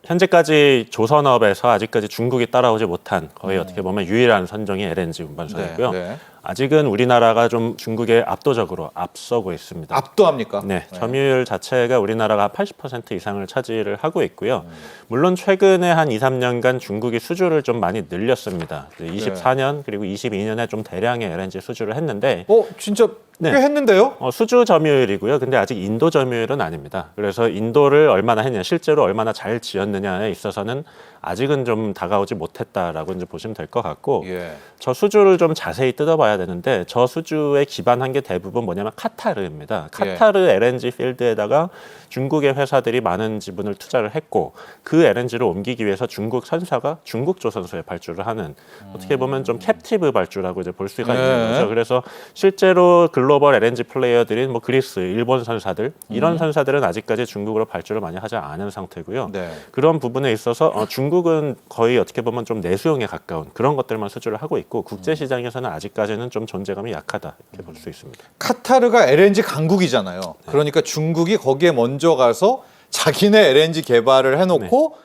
현재까지 조선업에서 아직까지 중국이 따라오지 못한 거의 어떻게 보면 유일한 선종이 LNG 운반선이고요. 네. 아직은 우리나라가 좀 중국에 압도적으로 앞서고 있습니다. 압도합니까? 네, 점유율 자체가 우리나라가 80% 이상을 차지를 하고 있고요. 물론 최근에 한 2, 3년간 중국이 수주를 좀 많이 늘렸습니다. 24년 그리고 22년에 좀 대량의 LNG 수주를 했는데 진짜 꽤 네. 했는데요? 수주 점유율이고요. 근데 아직 인도 점유율은 아닙니다. 그래서 인도를 얼마나 했냐, 실제로 얼마나 잘 지었느냐에 있어서는 아직은 좀 다가오지 못했다라고 이제 보시면 될 것 같고 예. 저 수주를 좀 자세히 뜯어봐야 되는데 저 수주에 기반한 게 대부분 뭐냐면 카타르입니다. 카타르 LNG 필드에다가 중국의 회사들이 많은 지분을 투자를 했고 그 LNG를 옮기기 위해서 중국 선사가 중국 조선소에 발주를 하는 어떻게 보면 좀 캡티브 발주라고 이제 볼 수가 있는 거죠. 그래서 실제로 글로벌 LNG 플레이어들인 뭐 그리스, 일본 선사들 이런 선사들은 아직까지 중국으로 발주를 많이 하지 않은 상태고요. 네. 그런 부분에 있어서 중국은 거의 어떻게 보면 좀 내수용에 가까운 그런 것들만 수주를 하고 있고 국제 시장에서는 아직까지는 좀 존재감이 약하다 이렇게 볼 수 있습니다. 카타르가 LNG 강국이잖아요. 그러니까 중국이 거기에 먼저 가서 자기네 LNG 개발을 해놓고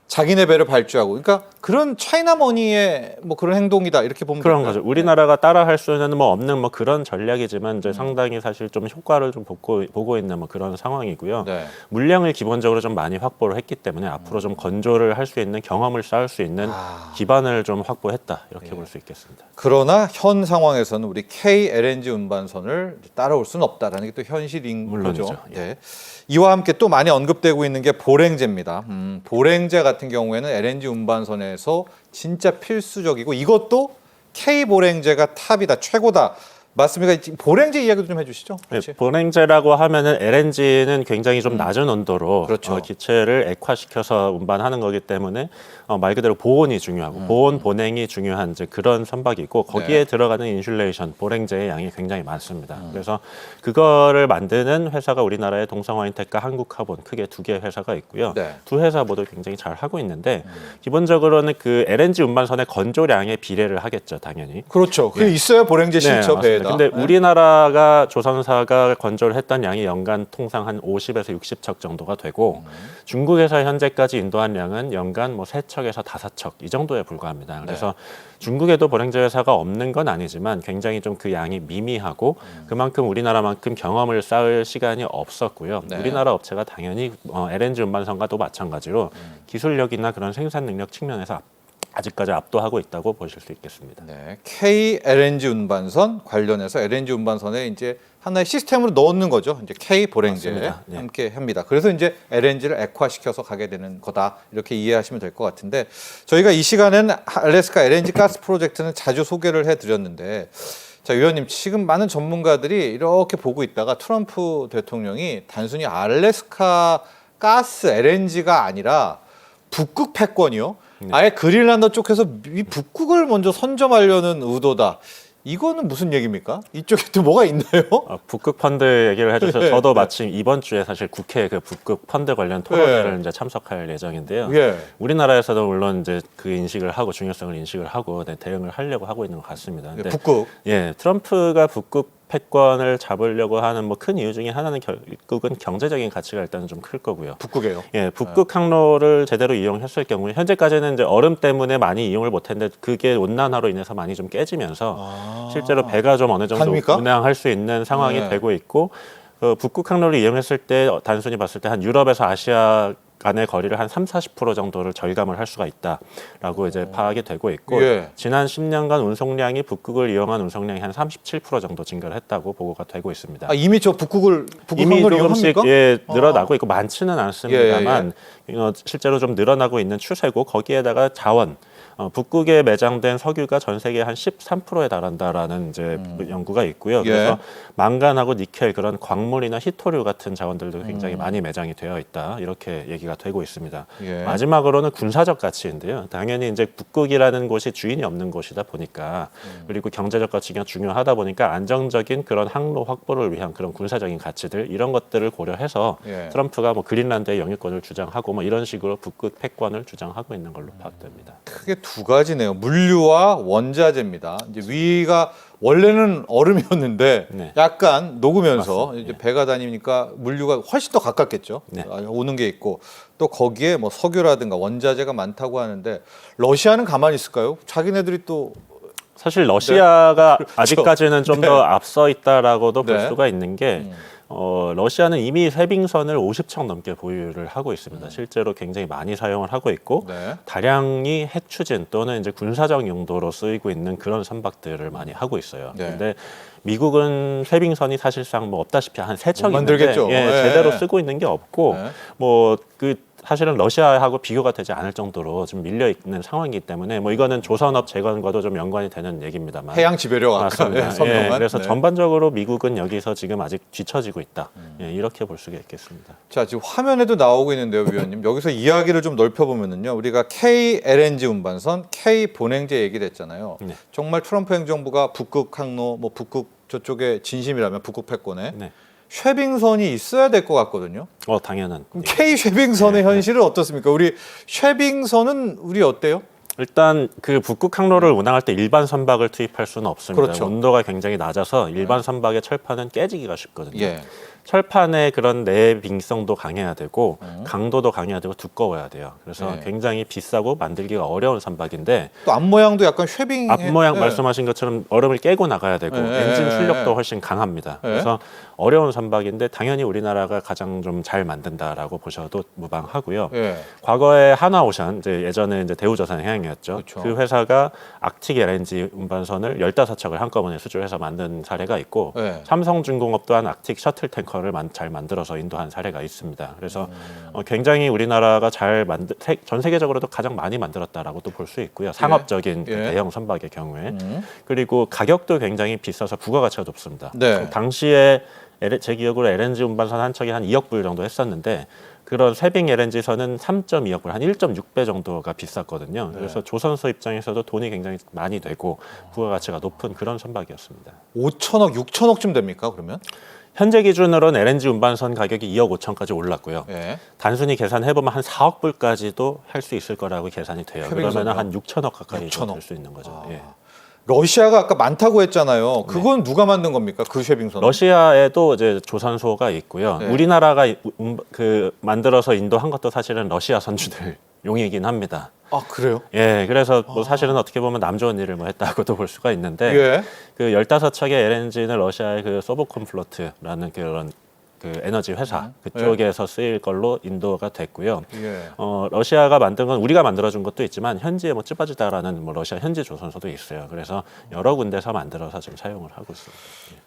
자기네 배를 발주하고, 그러니까 그런 차이나머니의 뭐 그런 행동이다 이렇게 보면 그런 될까요? 거죠. 우리나라가 따라할 수는 뭐 없는 뭐 그런 전략이지만 이제 상당히 사실 좀 효과를 좀 보고 있는 뭐 그런 상황이고요. 네. 물량을 기본적으로 좀 많이 확보를 했기 때문에 앞으로 좀 건조를 할 수 있는 경험을 쌓을 수 있는 기반을 좀 확보했다 이렇게 볼 수 있겠습니다. 그러나 현 상황에서는 우리 K-LNG 운반선을 따라올 수는 없다라는 게 또 현실인 물론이죠. 거죠. 예. 네. 이와 함께 또 많이 언급되고 있는 게 보랭제입니다. 보랭제 같은 경우에는 LNG 운반선에서 진짜 필수적이고 이것도 K-보랭제가 탑이다, 최고다. 맞습니까? 보랭제 이야기도 좀 해주시죠. 네, 같이. 보냉제라고 하면은 LNG는 굉장히 좀 낮은 온도로 그렇죠. 기체를 액화시켜서 운반하는 거기 때문에 말 그대로 보온이 중요하고 보온 보냉이 중요한 이제 그런 선박이고 거기에 네. 들어가는 인슐레이션 보냉제의 양이 굉장히 많습니다. 그래서 그거를 만드는 회사가 우리나라의 동성화인텍과 한국카본 크게 두 개의 회사가 있고요. 네. 두 회사 모두 굉장히 잘 하고 있는데 기본적으로는 그 LNG 운반선의 건조량에 비례를 하겠죠, 당연히. 그렇죠. 그게 있어요, 보랭제 실처 맞습니다. 배에다. 근데 우리나라가 조선사가 건조를 했던 양이 연간 통상 한 50에서 60척 정도가 되고 중국에서 현재까지 인도한 양은 연간 뭐 3척에서 5척 이 정도에 불과합니다. 그래서 중국에도 보냉제 회사가 없는 건 아니지만 굉장히 좀 그 양이 미미하고 그만큼 우리나라만큼 경험을 쌓을 시간이 없었고요. 네. 우리나라 업체가 당연히 LNG 운반선과도 마찬가지로 기술력이나 그런 생산 능력 측면에서 아직까지 압도하고 있다고 보실 수 있겠습니다. 네, K-LNG 운반선 관련해서 LNG 운반선에 이제 하나의 시스템으로 넣는 거죠. 이제 K-보랭제 맞습니다. 네. 함께 합니다. 그래서 이제 LNG를 액화시켜서 가게 되는 거다. 이렇게 이해하시면 될 것 같은데 저희가 이 시간에는 알래스카 LNG 가스 프로젝트는 자주 소개를 해드렸는데 자, 위원님 지금 많은 전문가들이 이렇게 보고 있다가 트럼프 대통령이 단순히 알래스카 가스 LNG가 아니라 북극 패권이요. 아예 그린란드 쪽에서 이 북극을 먼저 선점하려는 의도다. 이거는 무슨 얘기입니까? 이쪽에 또 뭐가 있나요? 북극 펀드 얘기를 해주셔서 저도 마침 이번 주에 사실 국회 그 북극 펀드 관련 토론회를 이제 참석할 예정인데요. 예. 우리나라에서도 물론 이제 그 인식을 하고 중요성을 인식을 하고 대응을 하려고 하고 있는 것 같습니다. 근데 북극. 예, 트럼프가 북극 패권을 잡으려고 하는 뭐 큰 이유 중에 하나는 결국은 경제적인 가치가 일단은 좀 클 거고요. 북극이에요. 예, 북극 항로를 제대로 이용했을 경우에 현재까지는 이제 얼음 때문에 많이 이용을 못했는데 그게 온난화로 인해서 많이 좀 깨지면서 실제로 배가 좀 어느 정도 갑니까? 운항할 수 있는 상황이 네. 되고 있고 북극 항로를 이용했을 때 단순히 봤을 때 한 유럽에서 아시아 간의 거리를 한 30-40% 정도를 절감을 할 수가 있다라고 이제 파악이 되고 있고 예. 지난 10년간 운송량이 북극을 이용한 운송량이 한 37% 정도 증가를 했다고 보고가 되고 있습니다. 이미 저 북극 이미 항로를 조금씩 이용합니까? 예, 늘어나고 있고 많지는 않습니다만 예, 실제로 좀 늘어나고 있는 추세고 거기에다가 자원 북극에 매장된 석유가 전 세계 한 13%에 달한다라는 이제 연구가 있고요. 그래서 망간하고 니켈 그런 광물이나 희토류 같은 자원들도 굉장히 많이 매장이 되어 있다. 이렇게 얘기가 되고 있습니다. 예. 마지막으로는 군사적 가치인데요. 당연히 이제 북극이라는 곳이 주인이 없는 곳이다 보니까 그리고 경제적 가치가 중요하다 보니까 안정적인 그런 항로 확보를 위한 그런 군사적인 가치들 이런 것들을 고려해서 예. 트럼프가 뭐 그린란드의 영유권을 주장하고 뭐 이런 식으로 북극 패권을 주장하고 있는 걸로 파악됩니다. 크게 두 가지네요. 물류와 원자재입니다. 이제 위가 원래는 얼음이었는데 네. 약간 녹으면서 맞습니다. 이제 배가 다니니까 물류가 훨씬 더 가깝겠죠. 네. 오는 게 있고 또 거기에 뭐 석유라든가 원자재가 많다고 하는데 러시아는 가만히 있을까요? 자기네들이 또 사실 러시아가 아직까지는 좀 네. 더 앞서 있다라고도 볼 네. 수가 있는 게 러시아는 이미 쇄빙선을 50척 넘게 보유를 하고 있습니다. 실제로 굉장히 많이 사용을 하고 있고 네. 다량이 핵 추진 또는 이제 군사적 용도로 쓰이고 있는 그런 선박들을 많이 하고 있어요. 네. 근데 미국은 쇄빙선이 사실상 뭐 없다시피 한 3척 있는데 만들겠죠. 예, 네. 제대로 쓰고 있는 게 없고 네. 뭐 그 사실은 러시아하고 비교가 되지 않을 정도로 좀 밀려 있는 상황이기 때문에 뭐 이거는 조선업 재건과도 좀 연관이 되는 얘기입니다만 해양 지배력 아까 맞습니다. 선동한. 예, 그래서 네. 전반적으로 미국은 여기서 지금 아직 뒤처지고 있다. 예, 이렇게 볼 수가 있겠습니다. 자, 지금 화면에도 나오고 있는데요, 위원님. 여기서 이야기를 좀 넓혀보면은요, 우리가 K LNG 운반선, K 본행제 얘기를 했잖아요. 네. 정말 트럼프 행정부가 북극 항로, 뭐 북극 저쪽에 진심이라면 북극 패권에 네. 쇄빙선이 있어야 될 것 같거든요. 당연한. 그럼 K 쇄빙선의 현실은 어떻습니까? 우리 쇄빙선은 우리 어때요? 일단 그 북극 항로를 운항할 때 일반 선박을 투입할 수는 없습니다. 그렇죠. 온도가 굉장히 낮아서 일반 선박의 철판은 깨지기가 쉽거든요. 예. 철판의 그런 내빙성도 강해야 되고 강도도 강해야 되고 두꺼워야 돼요. 그래서 네. 굉장히 비싸고 만들기가 어려운 선박인데 또 앞모양도 약간 쇄빙. 앞모양 예. 말씀하신 것처럼 얼음을 깨고 나가야 되고 네. 엔진 네. 출력도 훨씬 강합니다. 네. 그래서 어려운 선박인데 당연히 우리나라가 가장 좀 잘 만든다라고 보셔도 무방하고요. 예. 과거에 하나오션 이제 예전에 이제 대우조선 해양이었죠. 그렇죠. 그 회사가 아크틱 LNG 운반선을 15척을 한꺼번에 수주해서 만든 사례가 있고 네. 삼성중공업 또한 아크틱 셔틀 탱커를 잘 만들어서 인도한 사례가 있습니다. 그래서 굉장히 우리나라가 전 세계적으로도 가장 많이 만들었다라고도 볼 수 있고요. 상업적인 그 예. 대형 선박의 경우에 그리고 가격도 굉장히 비싸서 부가가치가 높습니다. 네. 당시에 제 기억으로 LNG 운반선 한 척이 한 2억 불 정도 했었는데 그런 쇄빙 LNG선은 3.2억 불, 한 1.6배 정도가 비쌌거든요. 그래서 조선소 입장에서도 돈이 굉장히 많이 되고 부가가치가 높은 그런 선박이었습니다. 5천억, 6천억쯤 됩니까, 그러면? 현재 기준으로는 LNG 운반선 가격이 2억 5천까지 올랐고요. 예. 단순히 계산해보면 한 4억 불까지도 할 수 있을 거라고 계산이 돼요. 쇄빙선이요? 그러면 한 6천억 가까이 6천억. 될 수 있는 거죠. 예. 러시아가 아까 많다고 했잖아요. 그건 누가 만든 겁니까? 그 쇄빙선? 러시아에도 이제 조선소가 있고요. 네. 우리나라가 만들어서 인도한 것도 사실은 러시아 선주들 용이긴 합니다. 아, 그래요? 예, 그래서 뭐 사실은 어떻게 보면 남 좋은 일을 뭐 했다고도 볼 수가 있는데 예. 그 15척의 LNG는 러시아의 그 소보콤플로트라는 그런 그 에너지 회사 그쪽에서 쓰일 걸로 인도가 됐고요. 예. 러시아가 만든 건 우리가 만들어준 것도 있지만 현지에 뭐 찌빠지다라는 뭐 러시아 현지 조선소도 있어요. 그래서 여러 군데서 만들어서 지금 사용을 하고 있습니다.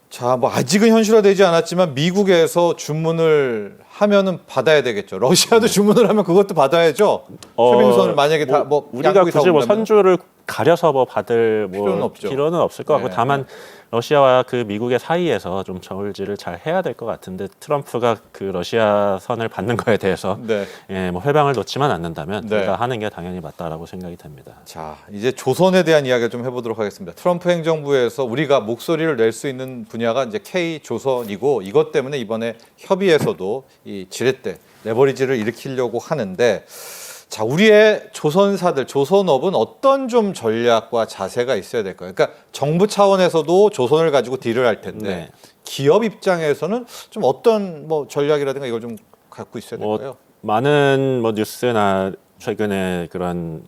자, 뭐 아직은 현실화되지 않았지만 미국에서 주문을 하면은 받아야 되겠죠. 러시아도 주문을 하면 그것도 받아야죠. 쇄빙선을 만약에 다 뭐 우리가 양국이 다 굳이 뭐 온다면. 선주를 가려서 뭐 받을 필요는 없죠. 없을 것 같고 네. 다만 러시아와 그 미국의 사이에서 좀 저울질을 잘 해야 될 것 같은데 트럼프가 그 러시아 선을 받는 거에 대해서 네. 예, 뭐 회방을 놓지만 않는다면 네. 둘 다 하는 게 당연히 맞다라고 생각이 됩니다. 자, 이제 조선에 대한 이야기를 좀 해보도록 하겠습니다. 트럼프 행정부에서 우리가 목소리를 낼 수 있는 분야가 이제 K-조선이고 이것 때문에 이번에 협의에서도 이 지렛대, 레버리지를 일으키려고 하는데 자, 우리의 조선사들, 조선업은 어떤 좀 전략과 자세가 있어야 될까요? 그러니까 정부 차원에서도 조선을 가지고 딜을 할 텐데 네. 기업 입장에서는 좀 어떤 뭐 전략이라든가 이걸 좀 갖고 있어야 될까요? 많은 뭐 뉴스나 최근에 그런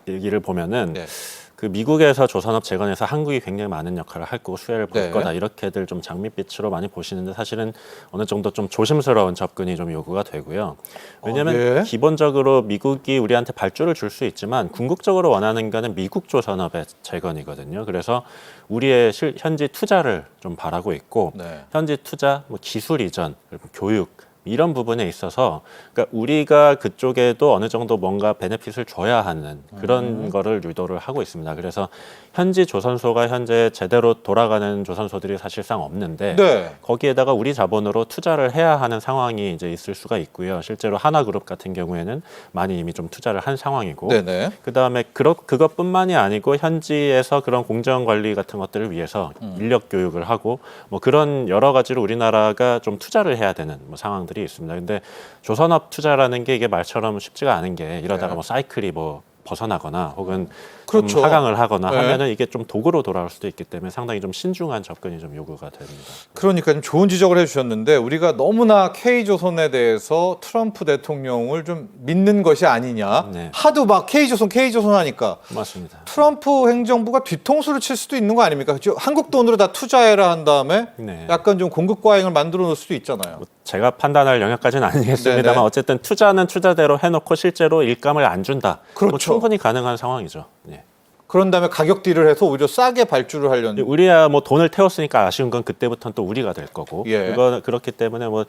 얘기를 보면은 네. 그 미국에서 조선업 재건에서 한국이 굉장히 많은 역할을 할 거고 수혜를 볼 네. 거다 이렇게들 좀 장밋빛으로 많이 보시는데 사실은 어느 정도 좀 조심스러운 접근이 좀 요구가 되고요. 왜냐하면 예. 기본적으로 미국이 우리한테 발주를 줄 수 있지만 궁극적으로 원하는 거는 미국 조선업의 재건이거든요. 그래서 우리의 현지 투자를 좀 바라고 있고 네. 현지 투자, 뭐 기술 이전, 그리고 교육 이런 부분에 있어서 그러니까 우리가 그쪽에도 어느 정도 뭔가 베네핏을 줘야 하는 그런 거를 유도를 하고 있습니다. 그래서 현지 조선소가 현재 제대로 돌아가는 조선소들이 사실상 없는데 네. 거기에다가 우리 자본으로 투자를 해야 하는 상황이 이제 있을 수가 있고요. 실제로 하나그룹 같은 경우에는 많이 이미 좀 투자를 한 상황이고 네네. 그다음에 그것뿐만이 아니고 현지에서 그런 공정 관리 같은 것들을 위해서 인력 교육을 하고 뭐 그런 여러 가지로 우리나라가 좀 투자를 해야 되는 뭐 상황들이 있습니다. 근데 조선업 투자라는 게 이게 말처럼 쉽지가 않은 게 이러다가 네. 뭐 사이클이 뭐 벗어나거나 혹은 그렇죠. 좀 하강을 하거나 네. 하면은 이게 좀 도구로 돌아올 수도 있기 때문에 상당히 좀 신중한 접근이 좀 요구가 됩니다. 그러니까 좀 좋은 지적을 해주셨는데 우리가 너무나 K조선에 대해서 트럼프 대통령을 좀 믿는 것이 아니냐. 네. 하도 막 K조선 하니까 맞습니다. 트럼프 행정부가 뒤통수를 칠 수도 있는 거 아닙니까? 그죠? 한국 돈으로 다 투자해라 한 다음에 네. 약간 좀 공급 과잉을 만들어 놓을 수도 있잖아요. 제가 판단할 영역까지는 아니겠습니다만 네네. 어쨌든 투자는 투자대로 해놓고 실제로 일감을 안 준다. 그렇죠. 뭐 충분히 가능한 상황이죠. 예. 그런 다음에 가격 딜을 해서 오히려 싸게 발주를 하려는. 우리야 뭐 돈을 태웠으니까 아쉬운 건 그때부터는 또 우리가 될 거고 예. 그렇기 때문에 뭐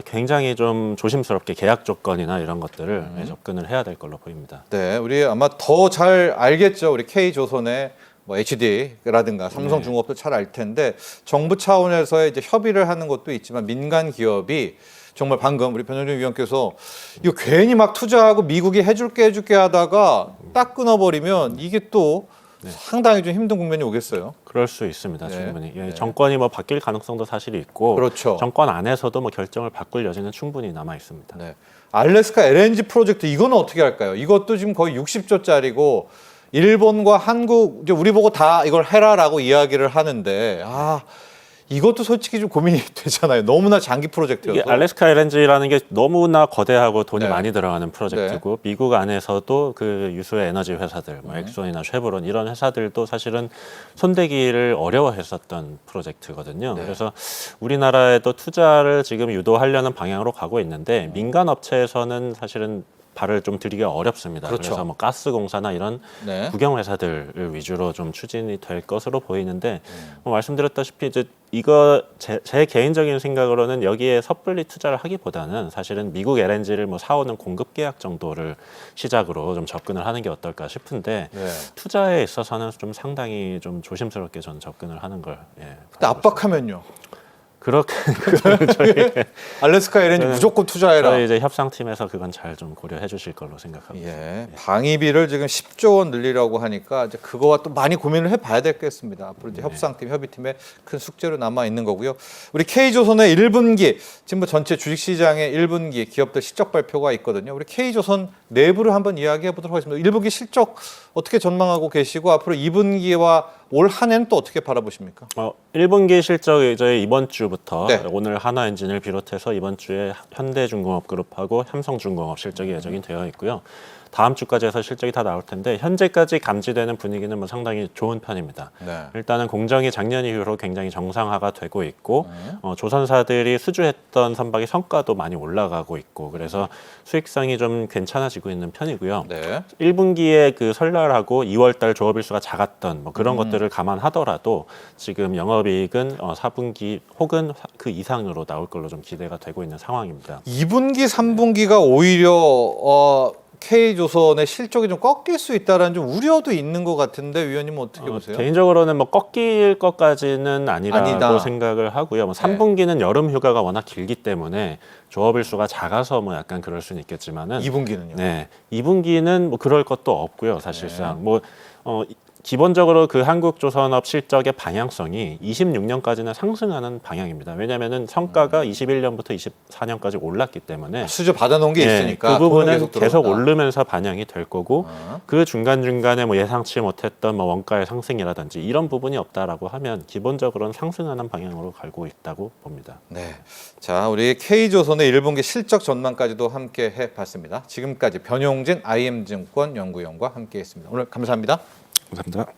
굉장히 좀 조심스럽게 계약 조건이나 이런 것들을 접근을 해야 될 걸로 보입니다. 네, 우리 아마 더 잘 알겠죠. 우리 K조선의 뭐 HD라든가 삼성중공업도 잘 알 텐데 정부 차원에서의 이제 협의를 하는 것도 있지만 민간 기업이 정말 방금 우리 변영준 위원께서 이거 괜히 막 투자하고 미국이 해줄게 하다가 딱 끊어버리면 이게 또 상당히 좀 힘든 국면이 오겠어요. 그럴 수 있습니다. 네. 충분히. 예, 네. 정권이 뭐 바뀔 가능성도 사실 있고 그렇죠. 정권 안에서도 뭐 결정을 바꿀 여지는 충분히 남아 있습니다. 네. 알래스카 LNG 프로젝트 이거는 어떻게 할까요? 이것도 지금 거의 60조짜리고 일본과 한국 이제 우리 보고 다 이걸 해라라고 이야기를 하는데 이것도 솔직히 좀 고민이 되잖아요. 너무나 장기 프로젝트여서. 이게 알래스카 LNG라는 게 너무나 거대하고 돈이 네. 많이 들어가는 프로젝트고 미국 안에서도 그 유수의 에너지 회사들, 뭐 엑소니나 쉐보론 이런 회사들도 사실은 손대기를 어려워했었던 프로젝트거든요. 네. 그래서 우리나라에도 투자를 지금 유도하려는 방향으로 가고 있는데 민간 업체에서는 사실은 발을 좀 들이기가 어렵습니다. 그렇죠. 그래서 뭐 가스공사나 이런 네. 국영 회사들을 위주로 좀 추진이 될 것으로 보이는데 뭐 말씀드렸다시피 이제 이거 제 개인적인 생각으로는 여기에 섣불리 투자를 하기보다는 사실은 미국 LNG를 뭐 사오는 공급 계약 정도를 시작으로 좀 접근을 하는 게 어떨까 싶은데 네. 투자에 있어서는 좀 상당히 좀 조심스럽게 저는 접근을 하는 걸 근데 압박하면요. 그렇게 저희 알래스카 LNG 무조건 투자해라. 저희 이제 협상팀에서 그건 잘 좀 고려해 주실 걸로 생각합니다. 예, 방위비를 지금 10조 원 늘리라고 하니까 이제 그거와 또 많이 고민을 해봐야 되겠습니다. 앞으로 이제 협상팀, 협의팀의 큰 숙제로 남아 있는 거고요. 우리 K조선의 1분기 지금 뭐 전체 주식시장의 1분기 기업들 실적 발표가 있거든요. 우리 K조선 내부를 한번 이야기해 보도록 하겠습니다. 1분기 실적 어떻게 전망하고 계시고 앞으로 2분기와 올 한 해는 또 어떻게 바라보십니까? 1분기 실적 이제 이번 주부터 네. 오늘 하나엔진을 비롯해서 이번 주에 현대중공업그룹하고 삼성중공업 실적이 예정이 되어 있고요. 다음 주까지 해서 실적이 다 나올 텐데 현재까지 감지되는 분위기는 뭐 상당히 좋은 편입니다. 네. 일단은 공정이 작년 이후로 굉장히 정상화가 되고 있고 조선사들이 수주했던 선박의 성과도 많이 올라가고 있고 그래서 수익성이 좀 괜찮아지고 있는 편이고요. 네. 1분기에 그 설날하고 2월달 조업일수가 작았던 뭐 그런 것들을 감안하더라도 지금 영업이익은 4분기 혹은 그 이상으로 나올 걸로 좀 기대가 되고 있는 상황입니다. 2분기, 3분기가 오히려 K조선의 실적이 좀 꺾일 수 있다라는 좀 우려도 있는 것 같은데 위원님은 어떻게 보세요? 개인적으로는 뭐 꺾일 것까지는 아니라고 아니다. 생각을 하고요. 뭐 3분기는 여름 휴가가 워낙 길기 때문에 조업일 수가 작아서 뭐 약간 그럴 수는 있겠지만은 2분기는요? 네, 2분기는 뭐 그럴 것도 없고요. 사실상 기본적으로 그 한국조선업 실적의 방향성이 26년까지는 상승하는 방향입니다. 왜냐하면은 성과가 21년부터 24년까지 올랐기 때문에 수주 받아놓은 게 예, 있으니까 그 부분은 돈은 계속 들어온다. 오르면서 반영이 될 거고 그 중간중간에 뭐 예상치 못했던 뭐 원가의 상승이라든지 이런 부분이 없다라고 하면 기본적으로는 상승하는 방향으로 가고 있다고 봅니다. 네, 자 우리 K조선의 1분기 실적 전망까지도 함께 해봤습니다. 지금까지 변용진 IM증권 연구위원과 함께했습니다. 오늘 감사합니다. 감사합니다.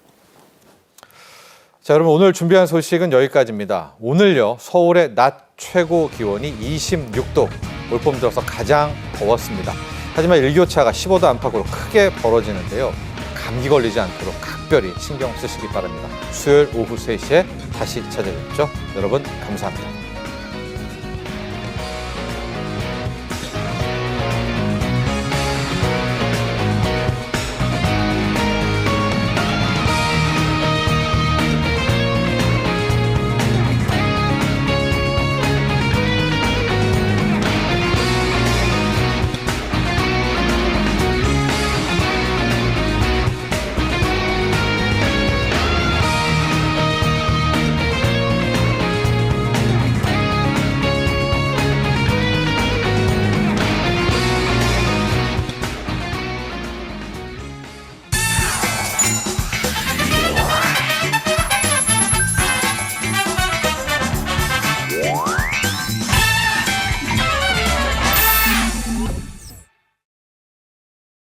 자, 여러분 오늘 준비한 소식은 여기까지입니다. 오늘요 서울의 낮 최고 기온이 26도, 올봄 들어서 가장 더웠습니다. 하지만 일교차가 15도 안팎으로 크게 벌어지는데요. 감기 걸리지 않도록 각별히 신경 쓰시기 바랍니다. 수요일 오후 3시에 다시 찾아뵙죠. 여러분 감사합니다.